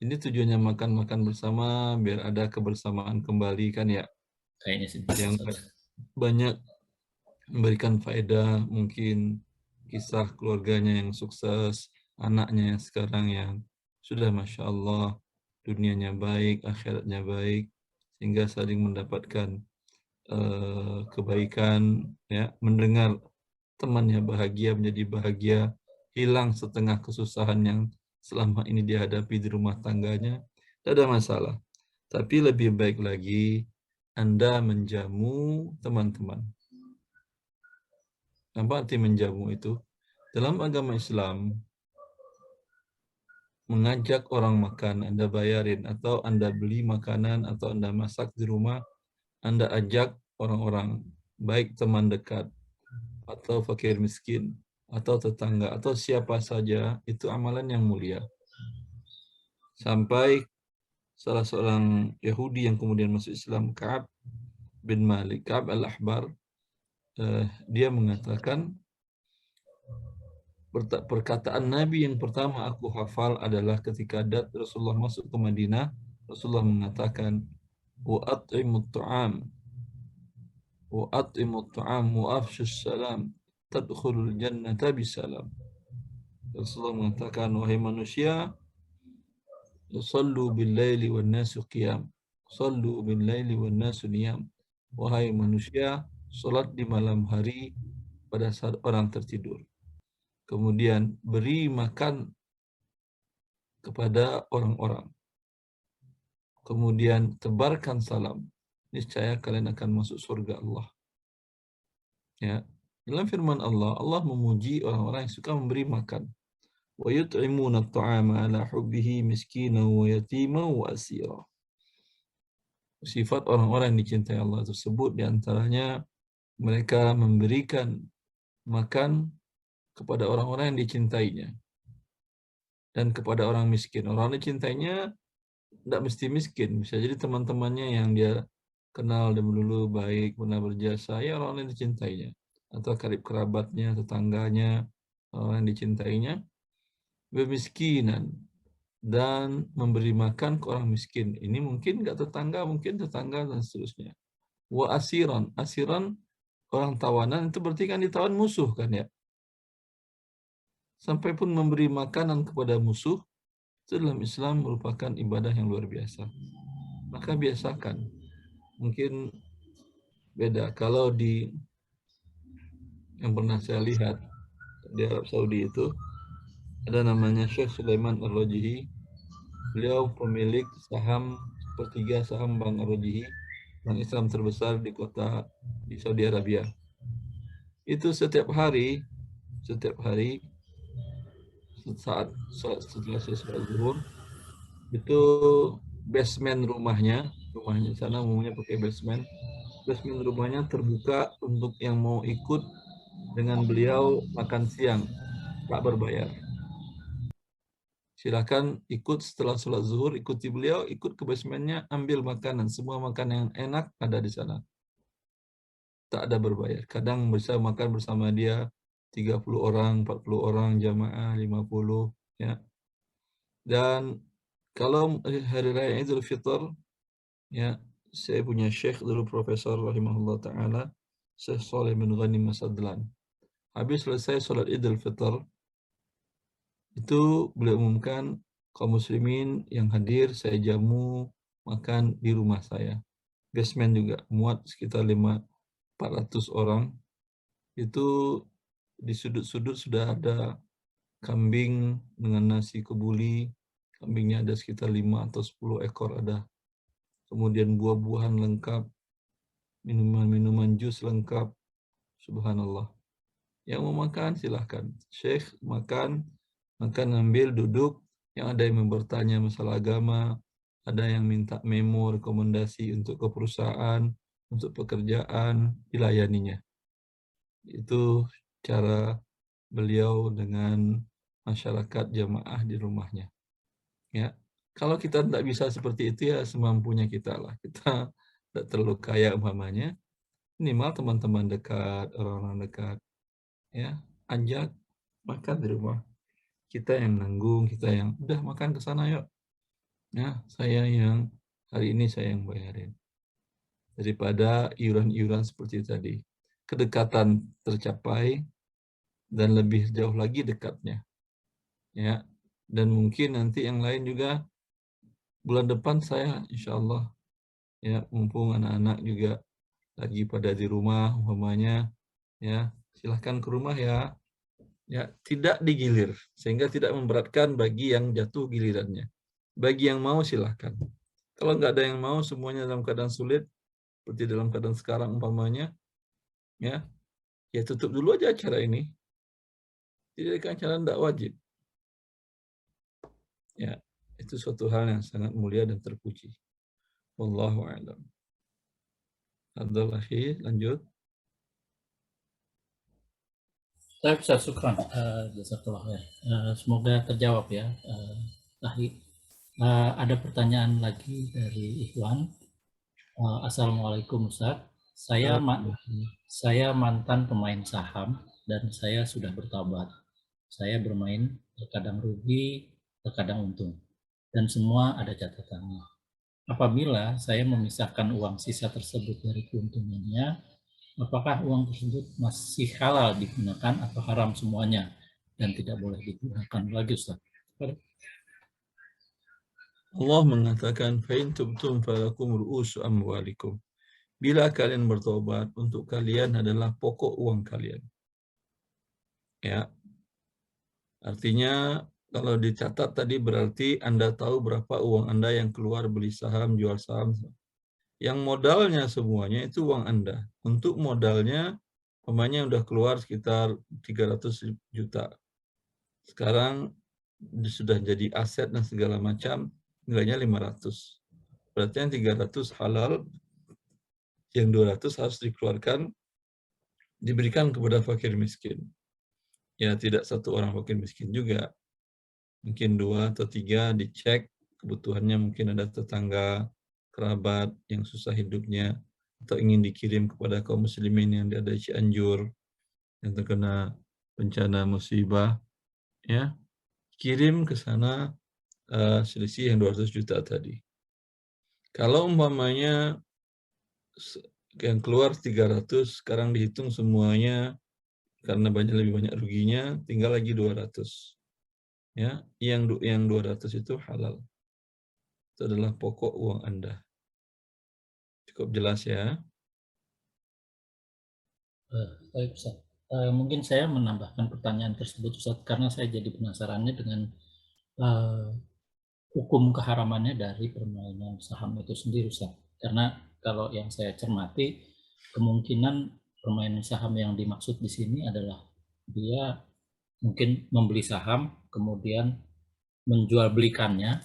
ini tujuannya makan-makan bersama biar ada kebersamaan kembali kan ya, Kayaknya sih. yang banyak memberikan faedah, mungkin kisah keluarganya yang sukses, anaknya yang sekarang yang sudah Masya Allah, dunianya baik, akhiratnya baik, sehingga saling mendapatkan kebaikan, ya, mendengar temannya bahagia menjadi bahagia, hilang setengah kesusahan yang selama ini dihadapi di rumah tangganya, tidak ada masalah. Tapi lebih baik lagi Anda menjamu teman-teman. Apa arti menjamu itu? Dalam agama Islam, mengajak orang makan, Anda bayarin, atau Anda beli makanan, atau Anda masak di rumah, Anda ajak orang-orang, baik teman dekat, atau fakir miskin, atau tetangga, atau siapa saja, itu amalan yang mulia. Sampai salah seorang Yahudi yang kemudian masuk Islam, Ka'ab bin Malik, Ka'ab al-Ahbar, dia mengatakan, perkataan Nabi yang pertama aku hafal adalah ketika Rasulullah masuk ke Madinah, Rasulullah mengatakan, wa'at'imut ta'am, wa'at'imut ta'am, wa'afshus salam, tadkhulul jannata bisalam. Rasulullah mengatakan, wahai manusia, sallu bil laili wan nasu qiyam, sallu bil laili wan nasu niyam. Wahai manusia, salat di malam hari pada saat orang tertidur. Kemudian beri makan kepada orang-orang. Kemudian tebarkan salam. Niscaya kalian akan masuk surga Allah. Ya. Dalam firman Allah, Allah memuji orang-orang yang suka memberi makan. Wa yut'imuna at-ta'ama 'ala hubbihi miskinan wa yatiman wa asira. Sifat orang-orang yang dicintai Allah tersebut diantaranya mereka memberikan makan kepada orang-orang yang dicintainya dan kepada orang miskin. Orang yang dicintainya tidak mesti miskin, bisa jadi teman-temannya yang dia kenal dan dulu baik, pernah berjasa, ya orang yang dicintainya, atau karib kerabatnya, tetangganya, orang yang dicintainya. Bemiskinan, dan memberi makan ke orang miskin. Ini mungkin nggak tetangga, mungkin tetangga dan seterusnya. Wa asiran, asiran orang tawanan itu berarti kan ditawan musuh kan ya. Sampai pun memberi makanan kepada musuh, itu dalam Islam merupakan ibadah yang luar biasa. Maka biasakan. Mungkin beda. Kalau di yang pernah saya lihat di Arab Saudi itu, ada namanya Syekh Sulaiman Ar-Rajihi. Beliau pemilik saham sepertiga saham Bank Ar-Rajihi, bank Islam terbesar di kota di Saudi Arabia. Itu setiap hari saat setelah selesai zuhur, itu basement rumahnya sana umumnya pakai basement rumahnya terbuka untuk yang mau ikut dengan beliau makan siang, tak berbayar. Silakan ikut setelah sholat zuhur, ikuti beliau, ikut ke basementnya, ambil makanan, semua makanan yang enak ada di sana, tak ada berbayar. Kadang bisa makan bersama dia 30 orang, 40 orang, jamaah 50, ya. Dan kalau hari raya Idul Fitr, ya, saya punya syekh dulu, profesor rahimahullah ta'ala, Syekh Saleh bin Ghanim Masadlan. Habis selesai sholat Idul Fitr, itu beliau umumkan, kaum muslimin yang hadir saya jamu makan di rumah saya. Basement juga muat sekitar 400 orang. Itu di sudut-sudut sudah ada kambing dengan nasi kebuli. Kambingnya ada sekitar 5 atau 10 ekor ada. Kemudian buah-buahan lengkap, minuman-minuman jus lengkap. Subhanallah. Yang mau makan silahkan. Syekh makan ambil duduk. Yang ada yang bertanya masalah agama, ada yang minta memo rekomendasi untuk ke perusahaan, untuk pekerjaan, dilayaninya. Itu cara beliau dengan masyarakat jamaah di rumahnya. Ya, kalau kita tidak bisa seperti itu ya semampunya kita lah. Kita tidak terlalu kaya umpamanya. Minimal teman-teman dekat, orang-orang dekat, ya, ajak makan di rumah. Kita yang nanggung, kita yang udah makan ke sana yuk. Ya, saya yang hari ini saya yang bayarin. Daripada iuran-iuran seperti tadi. Kedekatan tercapai dan lebih jauh lagi dekatnya. Ya, dan mungkin nanti yang lain juga bulan depan saya insya Allah, ya, mumpung anak-anak juga lagi pada di rumah umpamanya, ya, silahkan ke rumah ya. Ya, tidak digilir sehingga tidak memberatkan bagi yang jatuh gilirannya. Bagi yang mau silahkan. Kalau nggak ada yang mau, semuanya dalam keadaan sulit seperti dalam keadaan sekarang umpamanya, ya, ya tutup dulu aja acara ini. Tidak acara tidak wajib. Ya, itu suatu hal yang sangat mulia dan terpuji. Wallahu a'lam. Abdul Akhir, lanjut. Saya bisa syukran. Jazakallah khair. Semoga terjawab ya. Ada pertanyaan lagi dari Ikhwan. Assalamualaikum Ustaz. Saya mantan pemain saham dan saya sudah bertobat. Saya bermain terkadang rugi, terkadang untung. Dan semua ada catatannya. Apabila saya memisahkan uang sisa tersebut dari keuntungannya, apakah uang tersebut masih halal digunakan atau haram semuanya dan tidak boleh digunakan lagi, Ustaz? Allah mengatakan, "Fa'in tubtum falakum ru'usu amwalikum." Bila kalian bertobat, untuk kalian adalah pokok uang kalian. Ya. Artinya, kalau dicatat tadi berarti Anda tahu berapa uang Anda yang keluar beli saham, jual saham. Yang modalnya semuanya itu uang Anda. Untuk modalnya, umpamanya udah keluar sekitar 300 juta. Sekarang sudah jadi aset dan segala macam, nilainya 500. Berarti yang 300 halal, yang 200 harus dikeluarkan, diberikan kepada fakir miskin. Ya, tidak satu orang fakir miskin juga. Mungkin 2 atau 3 dicek, kebutuhannya mungkin ada tetangga, kerabat yang susah hidupnya, atau ingin dikirim kepada kaum muslimin yang ada di Cianjur, yang terkena bencana musibah, ya, kirim ke sana selisih yang 200 juta tadi. Kalau umpamanya yang keluar 300, sekarang dihitung semuanya, karena lebih banyak ruginya, tinggal lagi 200. Ya, yang 200 itu halal. Itu adalah pokok uang Anda. Cukup jelas ya? Baik, Ustaz. Mungkin saya menambahkan pertanyaan tersebut, Ustaz, karena saya jadi penasarannya dengan hukum keharamannya dari permainan saham itu sendiri, Ustaz. Karena kalau yang saya cermati, kemungkinan permainan saham yang dimaksud di sini adalah dia mungkin membeli saham, kemudian menjual belikannya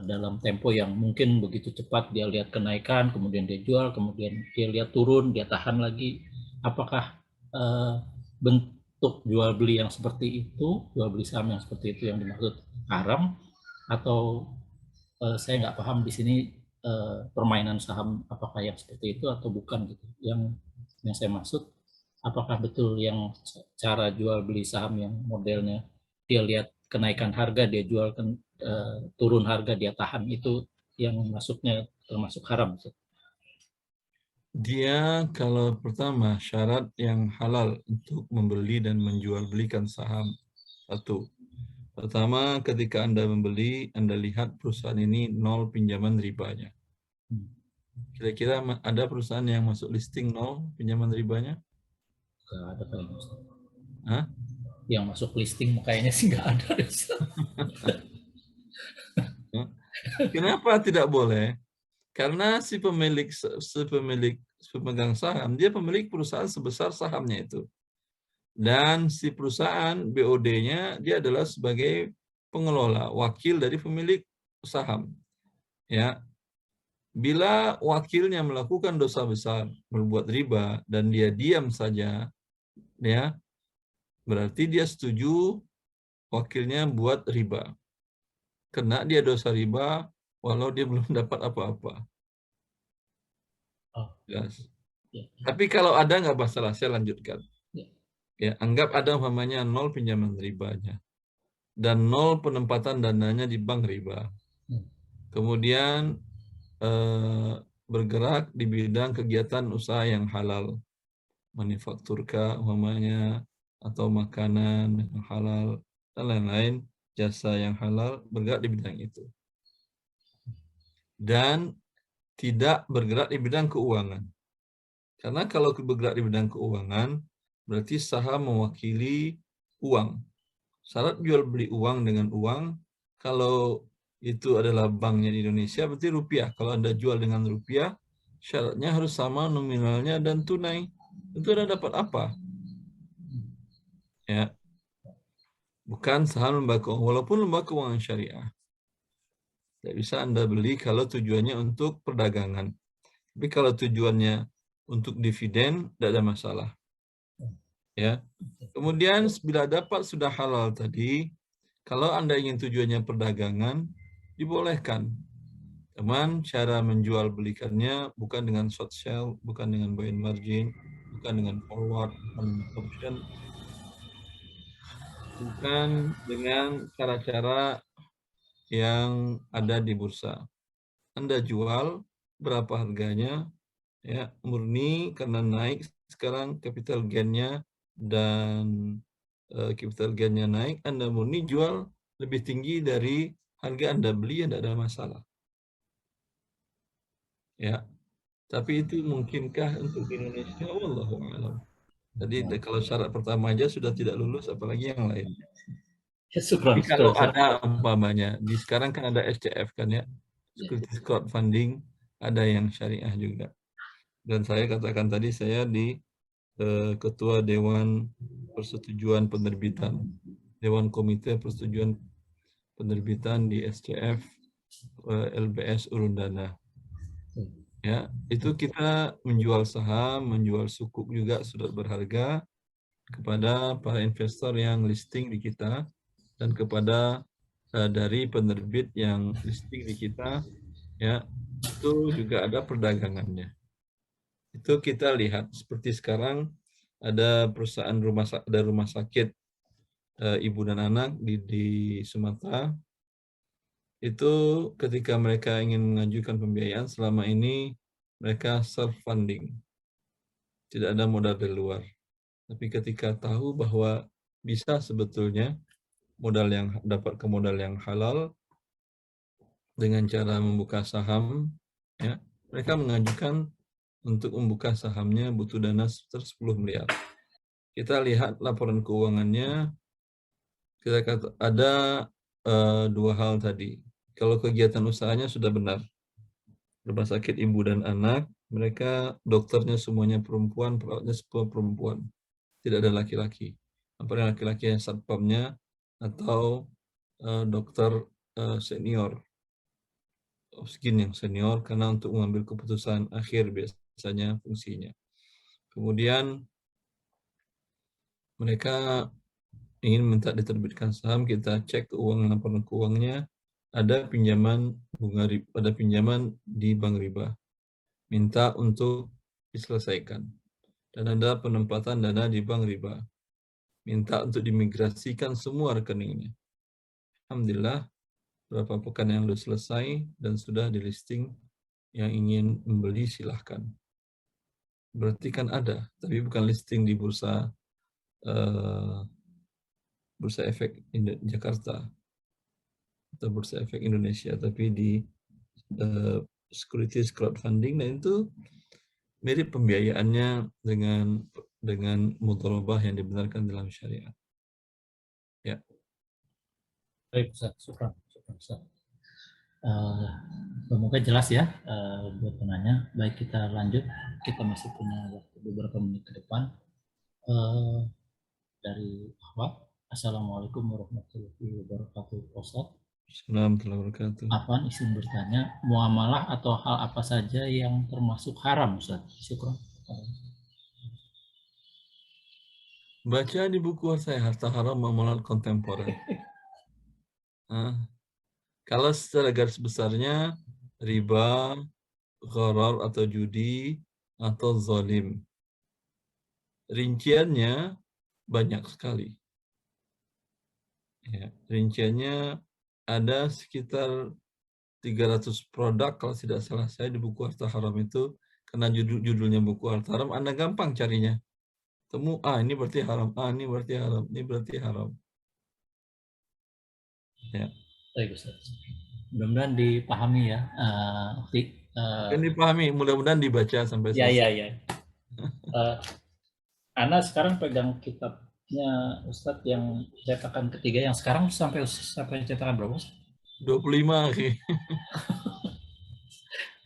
dalam tempo yang mungkin begitu cepat. Dia lihat kenaikan, kemudian dia jual, kemudian dia lihat turun, dia tahan lagi. Apakah bentuk jual beli yang seperti itu, jual beli saham yang seperti itu yang dimaksud haram, atau saya nggak paham di sini permainan saham apakah yang seperti itu atau bukan gitu. Yang saya maksud, apakah betul yang cara jual beli saham yang modelnya dia lihat kenaikan harga, dia jual, turun harga, dia tahan, itu yang masuknya termasuk haram? Dia kalau pertama syarat yang halal untuk membeli dan menjual belikan saham. Satu, pertama ketika Anda membeli, Anda lihat perusahaan ini 0 pinjaman ribanya. Kira-kira ada perusahaan yang masuk listing 0 pinjaman ribanya? Nggak ada kayaknya. Hah? Yang masuk listing kayaknya sih nggak ada. Kenapa tidak boleh? Karena si pemegang saham, dia pemilik perusahaan sebesar sahamnya itu. Dan si perusahaan BOD-nya, dia adalah sebagai pengelola, wakil dari pemilik saham. Ya. Bila wakilnya melakukan dosa besar, berbuat riba, dan dia diam saja, ya, berarti dia setuju wakilnya buat riba. Kena dia dosa riba, walau dia belum dapat apa-apa. Yes. Tapi kalau ada nggak masalah, saya lanjutkan. Ya, anggap ada umpamanya 0 pinjaman ribanya dan 0 penempatan dananya di bank riba. Kemudian bergerak di bidang kegiatan usaha yang halal, manufakturka umpamanya, atau makanan yang halal dan lain-lain, jasa yang halal, bergerak di bidang itu. Dan tidak bergerak di bidang keuangan. Karena kalau bergerak di bidang keuangan, berarti saham mewakili uang. Syarat jual beli uang dengan uang, kalau itu adalah banknya di Indonesia, berarti rupiah. Kalau Anda jual dengan rupiah, syaratnya harus sama nominalnya dan tunai. Itu Anda dapat apa? Ya, bukan saham lembaga keuangan, walaupun lembaga keuangan syariah. Tidak bisa Anda beli kalau tujuannya untuk perdagangan. Tapi kalau tujuannya untuk dividen, tidak ada masalah. Ya. Kemudian bila dapat sudah halal tadi, kalau Anda ingin tujuannya perdagangan, dibolehkan. Teman, cara menjual belikannya bukan dengan short sell, bukan dengan buy and margin, bukan dengan forward, bukan dengan option, bukan dengan cara-cara yang ada di bursa. Anda jual berapa harganya, ya murni karena naik sekarang capital gain-nya dan capital gain-nya naik, Anda murni jual lebih tinggi dari harga Anda beli, ya tidak ada masalah. Ya, tapi itu mungkinkah untuk di Indonesia? Wallahu a'lam. Tadi kalau syarat pertama aja sudah tidak lulus, apalagi yang lain. Tapi kalau ada umpamanya, di sekarang kan ada SCF kan ya, securities crowdfunding, ada yang syariah juga. Dan saya katakan tadi saya di Ketua Dewan Persetujuan Penerbitan, Dewan Komite Persetujuan Penerbitan di SCF LBS Urundana. Ya, itu kita menjual saham, menjual sukuk juga sudah berharga kepada para investor yang listing di kita dan kepada dari penerbit yang listing di kita, ya itu juga ada perdagangannya. Itu kita lihat seperti sekarang ada perusahaan rumah sakit ibu dan anak di Sumatera. Itu ketika mereka ingin mengajukan pembiayaan, selama ini mereka self-funding. Tidak ada modal dari luar. Tapi ketika tahu bahwa bisa sebetulnya dapat ke modal yang halal dengan cara membuka saham, ya, mereka mengajukan untuk membuka sahamnya butuh dana sekitar 10 miliar. Kita lihat laporan keuangannya, kita kata ada dua hal tadi. Kalau kegiatan usahanya sudah benar, rumah sakit ibu dan anak, mereka dokternya semuanya perempuan, perawatnya semua perempuan, tidak ada laki-laki. Apalagi laki-laki yang satpamnya atau dokter senior, oksigen yang senior, karena untuk mengambil keputusan akhir biasanya fungsinya. Kemudian mereka ingin minta diterbitkan saham, kita cek keuangan laporan keuangannya, ada pinjaman bunga riba, ada pinjaman di bank riba, minta untuk diselesaikan. Dan ada penempatan dana di bank riba, minta untuk dimigrasikan semua rekeningnya. Alhamdulillah, beberapa pekan yang lalu selesai dan sudah di listing. Yang ingin membeli silahkan. Berarti kan ada, tapi bukan listing di bursa Bursa Efek Jakarta atau Bursa Efek Indonesia, tapi di securities crowdfunding. Dan itu mirip pembiayaannya dengan mudharabah yang dibenarkan dalam syariat. Ya. Baik, Ustaz. Syukran, Ustaz. Semoga jelas ya buat penanya. Baik, kita lanjut. Kita masih punya waktu beberapa menit ke depan. Dari Ahwat, Assalamualaikum warahmatullahi wabarakatuh, Ustaz. Assalamualaikum warahmatullahi wabarakatuh. Apaan izin bertanya, muamalah atau hal apa saja yang termasuk haram, Ustaz? Syukran. Baca di buku saya Harta Haram Muamalah Kontemporer. Kalau secara garis besarnya riba, gharar atau judi atau zalim. Rinciannya banyak sekali. Ya, rinciannya ada sekitar 300 produk kalau tidak salah saya di buku Harta Haram itu, karena judulnya buku Harta Haram, Anda gampang carinya. Temu, ini berarti haram, ini berarti haram, ini berarti haram. Ya. Baik, Ustaz. Mudah-mudahan dipahami ya, Kan dipahami, mudah-mudahan dibaca sampai selesai. Ya. Ana sekarang pegang kitabnya Ustadz yang cetakan ketiga, yang sekarang sampai cetakan berapa? 25.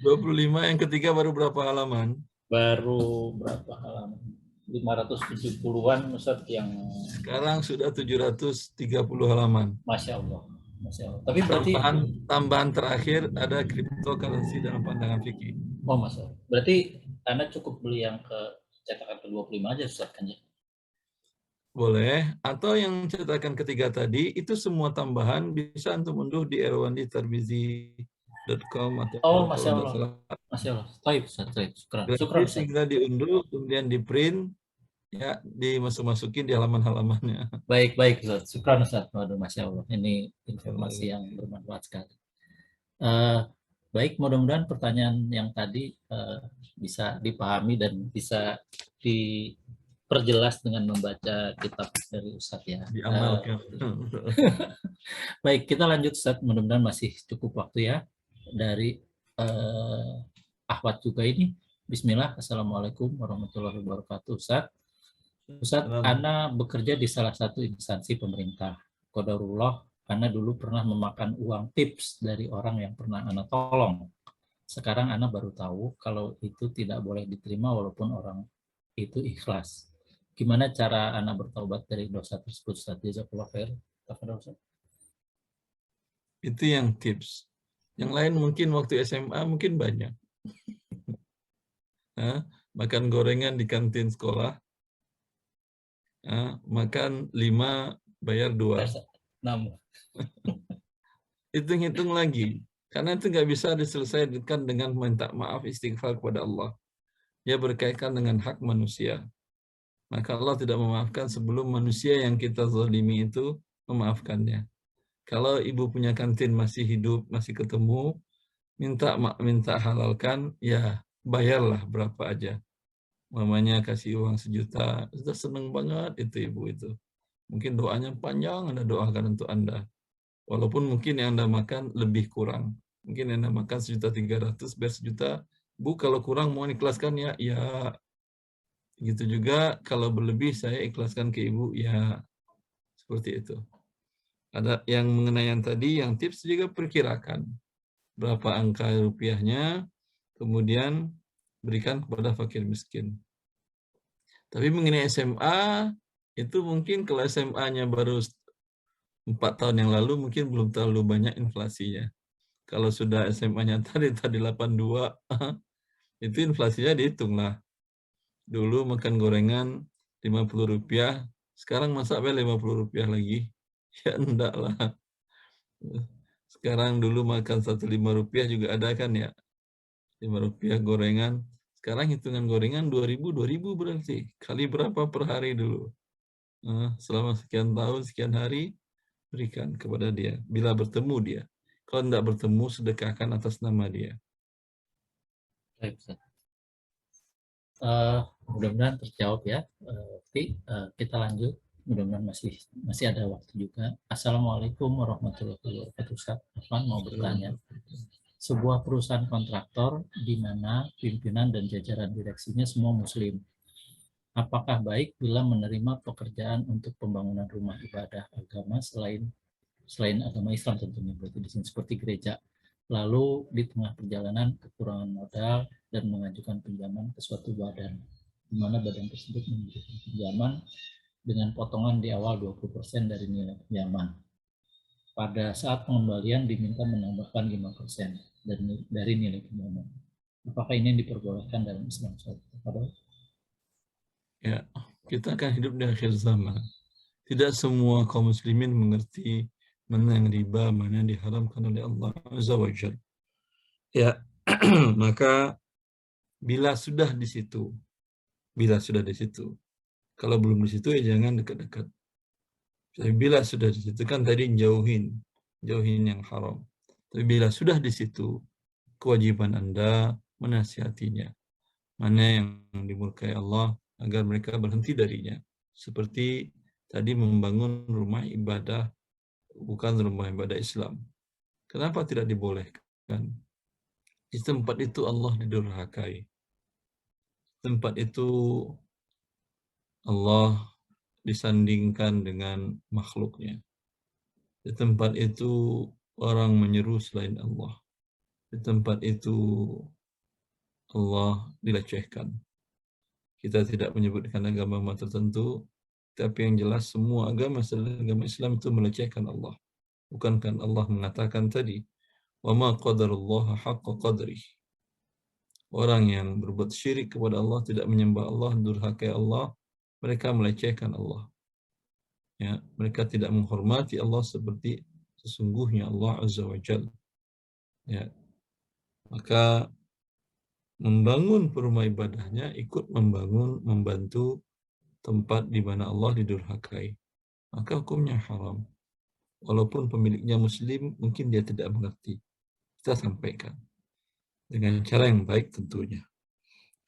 25, yang ketiga baru berapa halaman? Baru berapa halaman? 570-an Ustaz yang Sekarang sudah 730 halaman. Masya Allah. Masya Allah. Tapi berarti Tambahan terakhir ada cryptocurrency dalam pandangan fikih. oh Masya Allah. Berarti Anda cukup beli yang ke cetakan ke-25 aja Ustaz kan ya? Boleh, atau yang cetakan ketiga tadi itu semua tambahan bisa untuk unduh di erwandi@tirmizi.com atau Oh kalau Masya tidak Allah. salah. Masya Allah. Taib Ustaz, taib. Syukran. Syukran Gratis, Ustaz. tinggal diunduh, kemudian di print, ya dimasuk-masukin di halaman-halamannya. Baik Ustaz. Syukran Ustaz. Waduh Masya Allah. Ini informasi yang bermanfaat sekali. Baik, mudah-mudahan pertanyaan yang tadi bisa dipahami dan bisa diperjelas dengan membaca kitab dari Ustaz ya. Diamalkan. Baik, kita lanjut Ustaz. Mudah-mudahan masih cukup waktu ya. Dari Ahwat juga ini. Bismillah. Assalamualaikum warahmatullahi wabarakatuh Ustaz. Ustaz, Ana bekerja di salah satu instansi pemerintah. Qadarullah, Ana dulu pernah memakan uang tips dari orang yang pernah Ana tolong. Sekarang Ana baru tahu kalau itu tidak boleh diterima walaupun orang itu ikhlas. Gimana cara Ana bertaubat dari dosa tersebut? Ustaz, jazakallahu khair. Itu yang tips. Yang lain mungkin waktu SMA mungkin banyak. Makan gorengan di kantin sekolah. Makan 5, bayar 2. Hitung-hitung lagi. Karena itu nggak bisa diselesaikan dengan minta maaf istighfar kepada Allah. Dia berkaitan dengan hak manusia. Maka Allah tidak memaafkan sebelum manusia yang kita zalimi itu memaafkannya. Kalau ibu punya kantin masih hidup, masih ketemu, minta halalkan, ya bayarlah berapa aja. Mamanya kasih uang 1 juta, sudah seneng banget itu ibu itu. Mungkin doanya panjang Anda doakan untuk Anda. Walaupun mungkin yang Anda makan lebih kurang. Mungkin Anda makan 1.300.000, biar 1 juta. Bu, kalau kurang mau ikhlaskan ya? Ya. Gitu juga kalau berlebih saya ikhlaskan ke ibu, ya seperti itu. Ada yang mengenai yang tadi, yang tips juga perkirakan. Berapa angka rupiahnya, kemudian berikan kepada fakir miskin. Tapi mengenai SMA, itu mungkin kalau SMA-nya baru 4 tahun yang lalu, mungkin belum terlalu banyak inflasinya. Kalau sudah SMA-nya tadi 82, itu inflasinya dihitung lah. Dulu makan gorengan 50 rupiah, sekarang masa 50 rupiah lagi? Ya enggak lah. Sekarang dulu makan 1,5 rupiah juga ada kan ya? 5 rupiah gorengan. Sekarang hitungan gorengan 2.000 berarti. Kali berapa per hari dulu? Selama sekian tahun, sekian hari, berikan kepada dia. Bila bertemu dia. Kalau tidak bertemu, sedekahkan atas nama dia. Baik, Ustaz. Mudah-mudahan terjawab ya. Kita lanjut. Mudah-mudahan masih ada waktu juga. Assalamualaikum warahmatullahi wabarakatuh. Ustaz Afwan mau bertanya. Sebuah perusahaan kontraktor di mana pimpinan dan jajaran direksinya semua muslim. Apakah baik bila menerima pekerjaan untuk pembangunan rumah ibadah agama selain agama Islam tentunya, berarti di sini seperti gereja. Lalu di tengah perjalanan kekurangan modal dan mengajukan pinjaman ke suatu badan, di mana badan tersebut memberikan pinjaman dengan potongan di awal 20% dari nilai pinjaman. Pada saat pengembalian diminta menambahkan 5% dari nilai pinjaman. Apakah ini diperbolehkan dalam Islam? Ya, kita akan hidup di akhir zaman. Tidak semua kaum muslimin mengerti mana yang riba, mana yang diharamkan oleh Allah Azza wa Jalla. Ya, maka bila sudah di situ, kalau belum di situ ya jangan dekat-dekat. Tapi bila sudah di situ, kan tadi jauhin yang haram. Tapi bila sudah di situ, kewajiban Anda menasihatinya. Mana yang dimurkai Allah agar mereka berhenti darinya. Seperti tadi membangun rumah ibadah, bukan rumah ibadah Islam. Kenapa tidak dibolehkan? Di tempat itu Allah didurhakai. Tempat itu Allah disandingkan dengan makhluknya. Di tempat itu orang menyeru selain Allah. Di tempat itu Allah dilecehkan. Kita tidak menyebutkan agama tertentu, tapi yang jelas semua agama selain agama Islam itu melecehkan Allah. Bukankah Allah mengatakan tadi, "Wa ma qadarullaha haqqa qadrih." Orang yang berbuat syirik kepada Allah, tidak menyembah Allah, durhaka Allah, mereka melecehkan Allah. Ya, mereka tidak menghormati Allah seperti sesungguhnya Allah Azza wa Jalla. Ya, maka membangun rumah ibadahnya ikut membantu tempat di mana Allah didurhakai. Maka hukumnya haram. Walaupun pemiliknya muslim, mungkin dia tidak mengerti. Kita sampaikan. Dengan cara yang baik tentunya.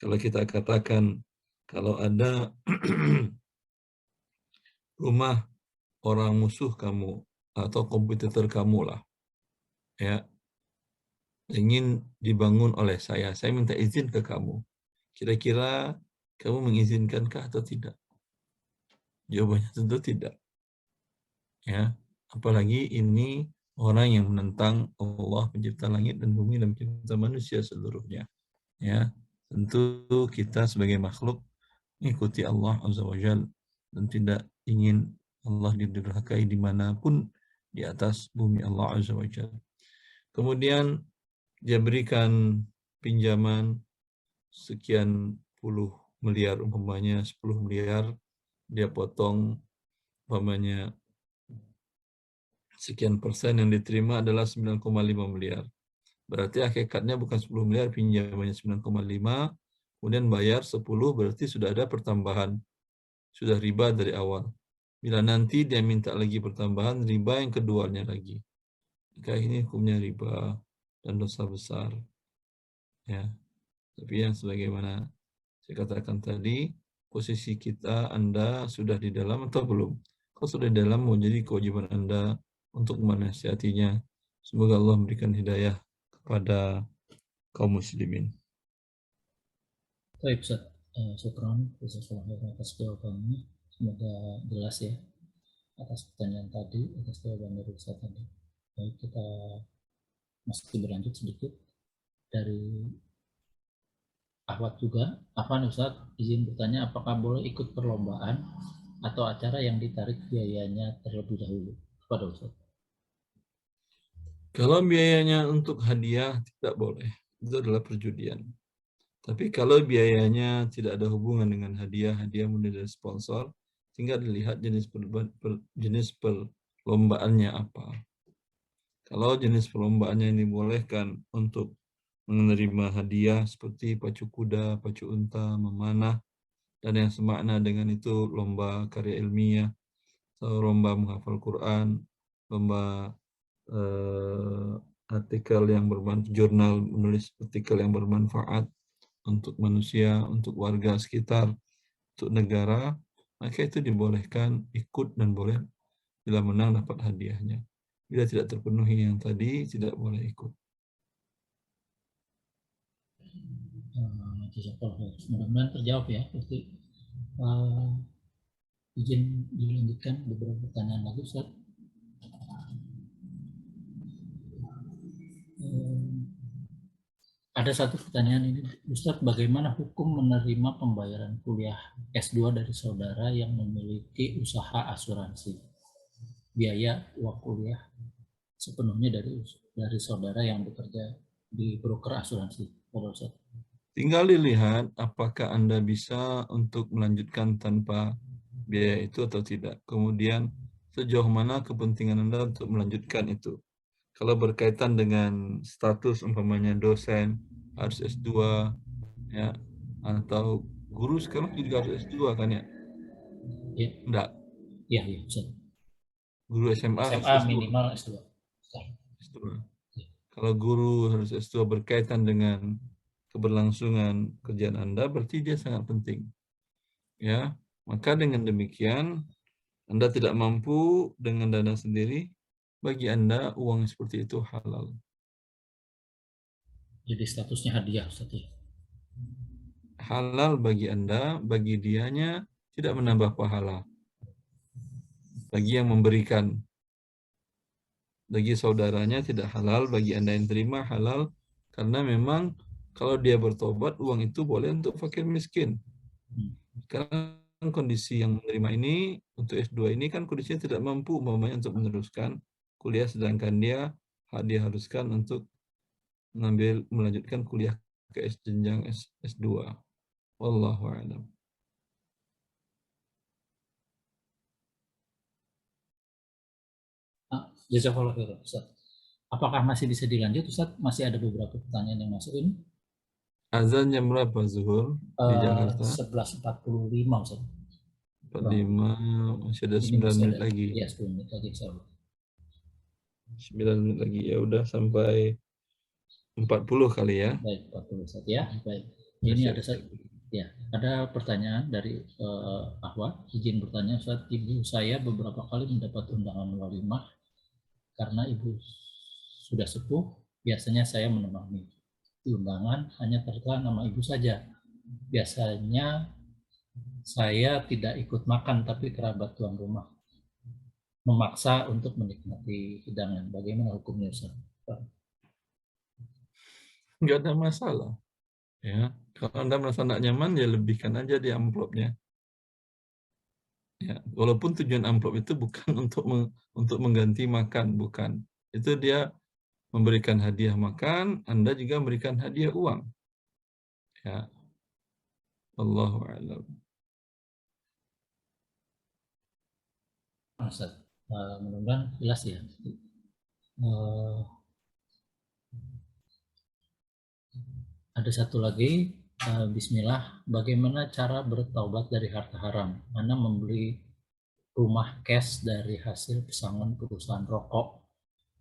Kalau kita katakan, kalau ada rumah orang musuh kamu, atau kompetitor kamu lah, ya, ingin dibangun oleh saya minta izin ke kamu. Kira-kira kamu mengizinkankah atau tidak? Jawabannya tentu tidak. Ya, apalagi ini orang yang menentang Allah pencipta langit dan bumi dan pencipta manusia seluruhnya. Ya, tentu kita sebagai makhluk mengikuti Allah Azza wa Jalla dan tidak ingin Allah didurhakai dimanapun di atas bumi Allah Azza wa Jalla. Kemudian dia berikan pinjaman sekian puluh miliar, umpamanya 10 miliar, dia potong umpamanya sekian persen yang diterima adalah 9,5 miliar. Berarti hakikatnya bukan 10 miliar, pinjamannya 9,5, kemudian bayar 10, berarti sudah ada pertambahan. Sudah riba dari awal. Bila nanti dia minta lagi pertambahan, riba yang keduanya lagi. Maka ini hukumnya riba dan dosa besar. Ya. Tapi yang sebagaimana saya katakan tadi, posisi kita, Anda sudah di dalam atau belum? Kalau sudah di dalam, mau jadi kewajiban Anda untuk menasihatinya. Semoga Allah memberikan hidayah kepada kaum muslimin. Baik, Ustaz. Syukran atas jawabannya. Semoga jelas ya atas pertanyaan tadi, atas jawaban dari Ustaz tadi. Baik, kita masih berlanjut sedikit dari Ahwat juga. Afwan Ustaz, izin bertanya, apakah boleh ikut perlombaan atau acara yang ditarik biayanya terlebih dahulu kepada Ustaz? Kalau biayanya untuk hadiah, tidak boleh. Itu adalah perjudian. Tapi kalau biayanya tidak ada hubungan dengan hadiah mulai dari sponsor, tinggal dilihat jenis perlombaannya apa. Kalau jenis perlombaannya ini dibolehkan untuk menerima hadiah seperti pacu kuda, pacu unta, memanah, dan yang semakna dengan itu lomba karya ilmiah, atau lomba menghafal Quran, lomba artikel yang bermanfaat, jurnal menulis artikel yang bermanfaat untuk manusia, untuk warga sekitar, untuk negara, maka itu dibolehkan ikut dan boleh bila menang dapat hadiahnya. Bila tidak terpenuhi yang tadi, tidak boleh ikut. Mudah-mudahan terjawab ya. Berarti izin dilanjutkan beberapa pertanyaan lagi, Ustaz. Ada satu pertanyaan ini, Ustaz, bagaimana hukum menerima pembayaran kuliah S2 dari saudara yang memiliki usaha asuransi? Biaya uang kuliah sepenuhnya dari saudara yang bekerja di broker asuransi, Ustaz. Tinggal dilihat apakah Anda bisa untuk melanjutkan tanpa biaya itu atau tidak. Kemudian sejauh mana kepentingan Anda untuk melanjutkan itu. Kalau berkaitan dengan status umpamanya dosen harus S2 ya, atau guru sekarang juga harus S2 kan ya? Ya. Enggak. Iya, Ustaz. Guru SMA harus S2. Minimal S2. S2. Ya. Kalau guru harus S2 berkaitan dengan keberlangsungan kerjaan Anda, berarti dia sangat penting. Ya, maka dengan demikian Anda tidak mampu dengan dana sendiri, bagi Anda uang seperti itu halal. Jadi statusnya hadiah, Ustaz. Halal bagi Anda, bagi dianya tidak menambah pahala. Bagi yang memberikan, bagi saudaranya tidak halal, bagi Anda yang terima halal, karena memang kalau dia bertobat, uang itu boleh untuk fakir miskin. Sekarang kondisi yang menerima ini untuk S2 ini kan kondisinya tidak mampu umpamanya untuk meneruskan kuliah, sedangkan dia diharuskan untuk melanjutkan kuliah ke jenjang S2. Wallahu a'lam. Jazakallah khair, Ustaz. Apakah masih bisa dilanjut, Ustaz? Masih ada beberapa pertanyaan yang masuk ini. Azan jam berapa zuhur di Jakarta? 11.45, Ustaz. 45, masih ada Ini 9 masih menit ada, lagi. ya 10 menit lagi, insyaallah. 9 menit lagi, ya udah sampai 40 kali ya. Baik, 40 Ustaz ya. Baik. Ini ada pertanyaan dari Ahwa. Izin bertanya, Ustaz. Ibu saya beberapa kali mendapat undangan walimah karena ibu sudah sepuh. Biasanya saya menemani. Di undangan hanya tertera nama ibu saja. Biasanya saya tidak ikut makan, tapi kerabat tuan rumah memaksa untuk menikmati hidangan. Bagaimana hukumnya, Ustaz? Nggak ada masalah. Ya, kalau Anda merasa tidak nyaman, ya lebihkan aja di amplopnya. Ya, walaupun tujuan amplop itu bukan untuk mengganti makan, bukan. Itu dia memberikan hadiah makan, Anda juga memberikan hadiah uang. Ya, Allahu a'lam. Ustaz, mudah-mudahan jelas ya. Ada satu lagi, Bismillah, bagaimana cara bertaubat dari harta haram? Mana membeli rumah cash dari hasil pesangon perusahaan rokok.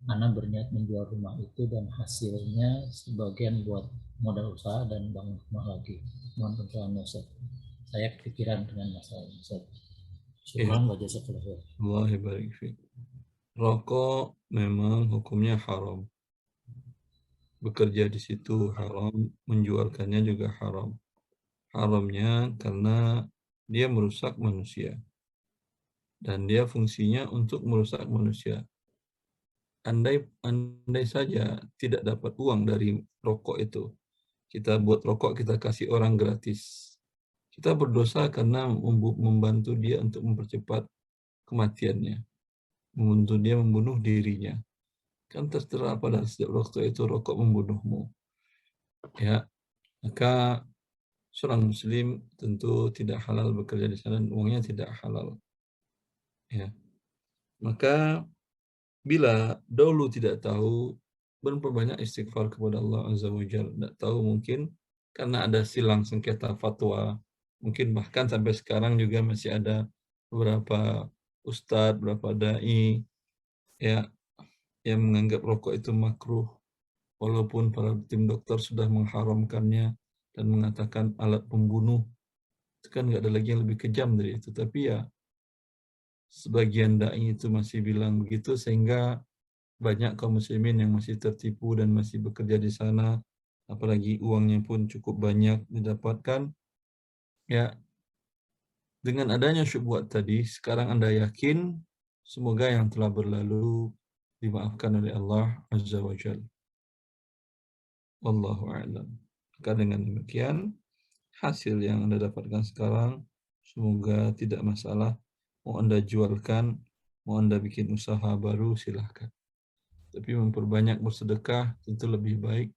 Ana berniat menjual rumah itu dan hasilnya sebagian buat modal usaha dan bangun rumah lagi. Mohon pencerahannya, Ustaz. Saya kepikiran dengan masalah ini, Ustaz. Syukran wa jazakallahu khair. Allah barik fiik. Rokok memang hukumnya haram. Bekerja di situ haram, menjualkannya juga haram. Haramnya karena dia merusak manusia. Dan dia fungsinya untuk merusak manusia. Andai saja tidak dapat uang dari rokok itu, kita buat rokok, kita kasih orang gratis. Kita berdosa karena membantu dia untuk mempercepat kematiannya. Membantu dia membunuh dirinya. Kan tertera pada setiap waktu itu rokok membunuhmu. Ya, maka seorang muslim tentu tidak halal bekerja di sana, uangnya tidak halal. Ya. Maka bila dahulu tidak tahu, berbanyak istighfar kepada Allah Azza wa Jalla. Tidak tahu mungkin karena ada silang sengketa fatwa. Mungkin bahkan sampai sekarang juga masih ada beberapa ustadz, beberapa dai ya yang menganggap rokok itu makruh. Walaupun para tim dokter sudah mengharamkannya dan mengatakan alat pembunuh. Itu kan nggak ada lagi yang lebih kejam dari itu. Tapi ya sebagian dai itu masih bilang begitu sehingga banyak kaum muslimin yang masih tertipu dan masih bekerja di sana, apalagi uangnya pun cukup banyak didapatkan. Ya, dengan adanya syubhat tadi, sekarang Anda yakin semoga yang telah berlalu dimaafkan oleh Allah Azza wa Jalla. Wallahu a'lam. Maka dengan demikian, hasil yang Anda dapatkan sekarang semoga tidak masalah. Mau Anda jualkan, mau Anda bikin usaha baru, silahkan. Tapi memperbanyak bersedekah tentu lebih baik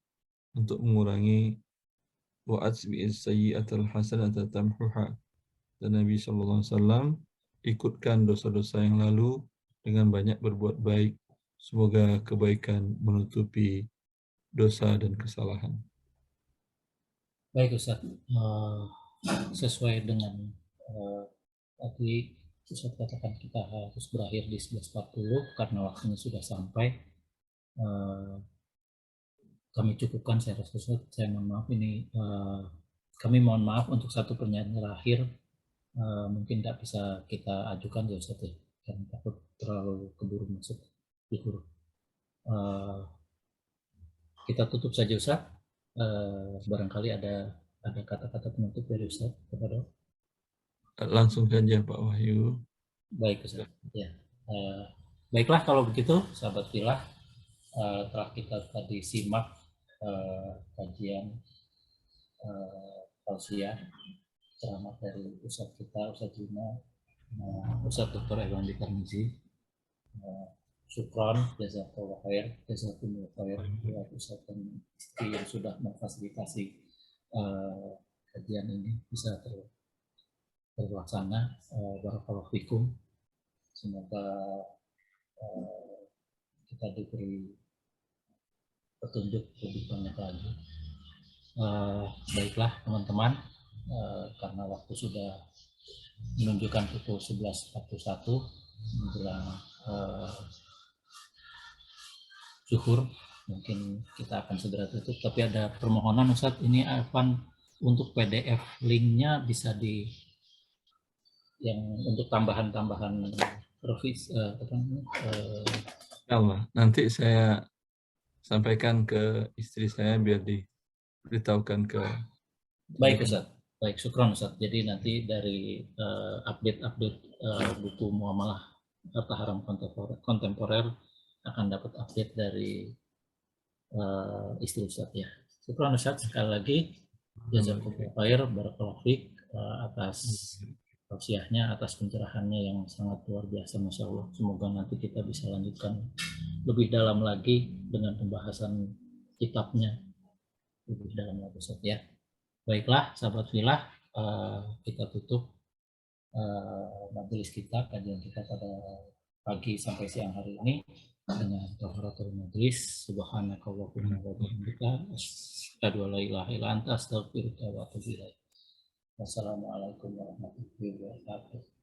untuk mengurangi wa'atbi'is sayyi'atal hasanata tamhuha. Dan Nabi SAW ikutkan dosa-dosa yang lalu dengan banyak berbuat baik. Semoga kebaikan menutupi dosa dan kesalahan. Baik, Ustaz. Sesuai dengan tadi Ustaz katakan kita harus berakhir di 11.40 karena waktunya sudah sampai. Kami cukupkan, saya rasa, Ustaz. Saya mohon maaf ini. Kami mohon maaf untuk satu pertanyaan terakhir. Mungkin tidak bisa kita ajukan ya, Ustaz, ya, karena takut terlalu keburu masuk di huruf. Kita tutup saja, Ustaz. Barangkali ada kata-kata penutup dari Ustaz kepada. Langsung saja Pak Wahyu. Baik, Ustaz. Ya. Baiklah kalau begitu, sahabat Filah, telah kita tadi simak kajian tausiah ceramah dari Ustadz kita, Ustadz Juna, Ustadz Dr. Irwandi Tarmizi. Syukron, jazakallah khair, jazakumullah khair buat Ustadz dan istri yang sudah memfasilitasi kajian ini bisa terlaksana. Barakallahu fikum. Semoga kita diberi petunjuk lebih banyak lagi. Baiklah teman-teman, karena waktu sudah menunjukkan pukul 11.41 menjelang zuhur, mungkin kita akan segera tutup. Tapi ada permohonan Ustadz, ini akan untuk PDF linknya bisa yang untuk tambahan revisi nanti saya sampaikan ke istri saya biar diberitahukan ke. Baik Ustadz, baik, syukron Ustadz. Jadi nanti dari update buku muamalah harta haram kontemporer akan dapat update dari istri Ustadz ya. Syukron Ustadz sekali lagi, jazakumullah khair, barakallahu fiik atas tausiahnya, atas pencerahannya yang sangat luar biasa, Masya Allah. Semoga nanti kita bisa lanjutkan lebih dalam lagi dengan pembahasan kitabnya lebih dalam lagi Ustadz ya. Baiklah sahabat filah, kita tutup majelis kita, kajian kita pada pagi sampai siang hari ini dengan taharatul majelis. Subhanakallahumma wa bihamdika asyhadu an la ilaha illa anta astaghfiruka wa atubu ilaik. Wassalamualaikum warahmatullahi wabarakatuh.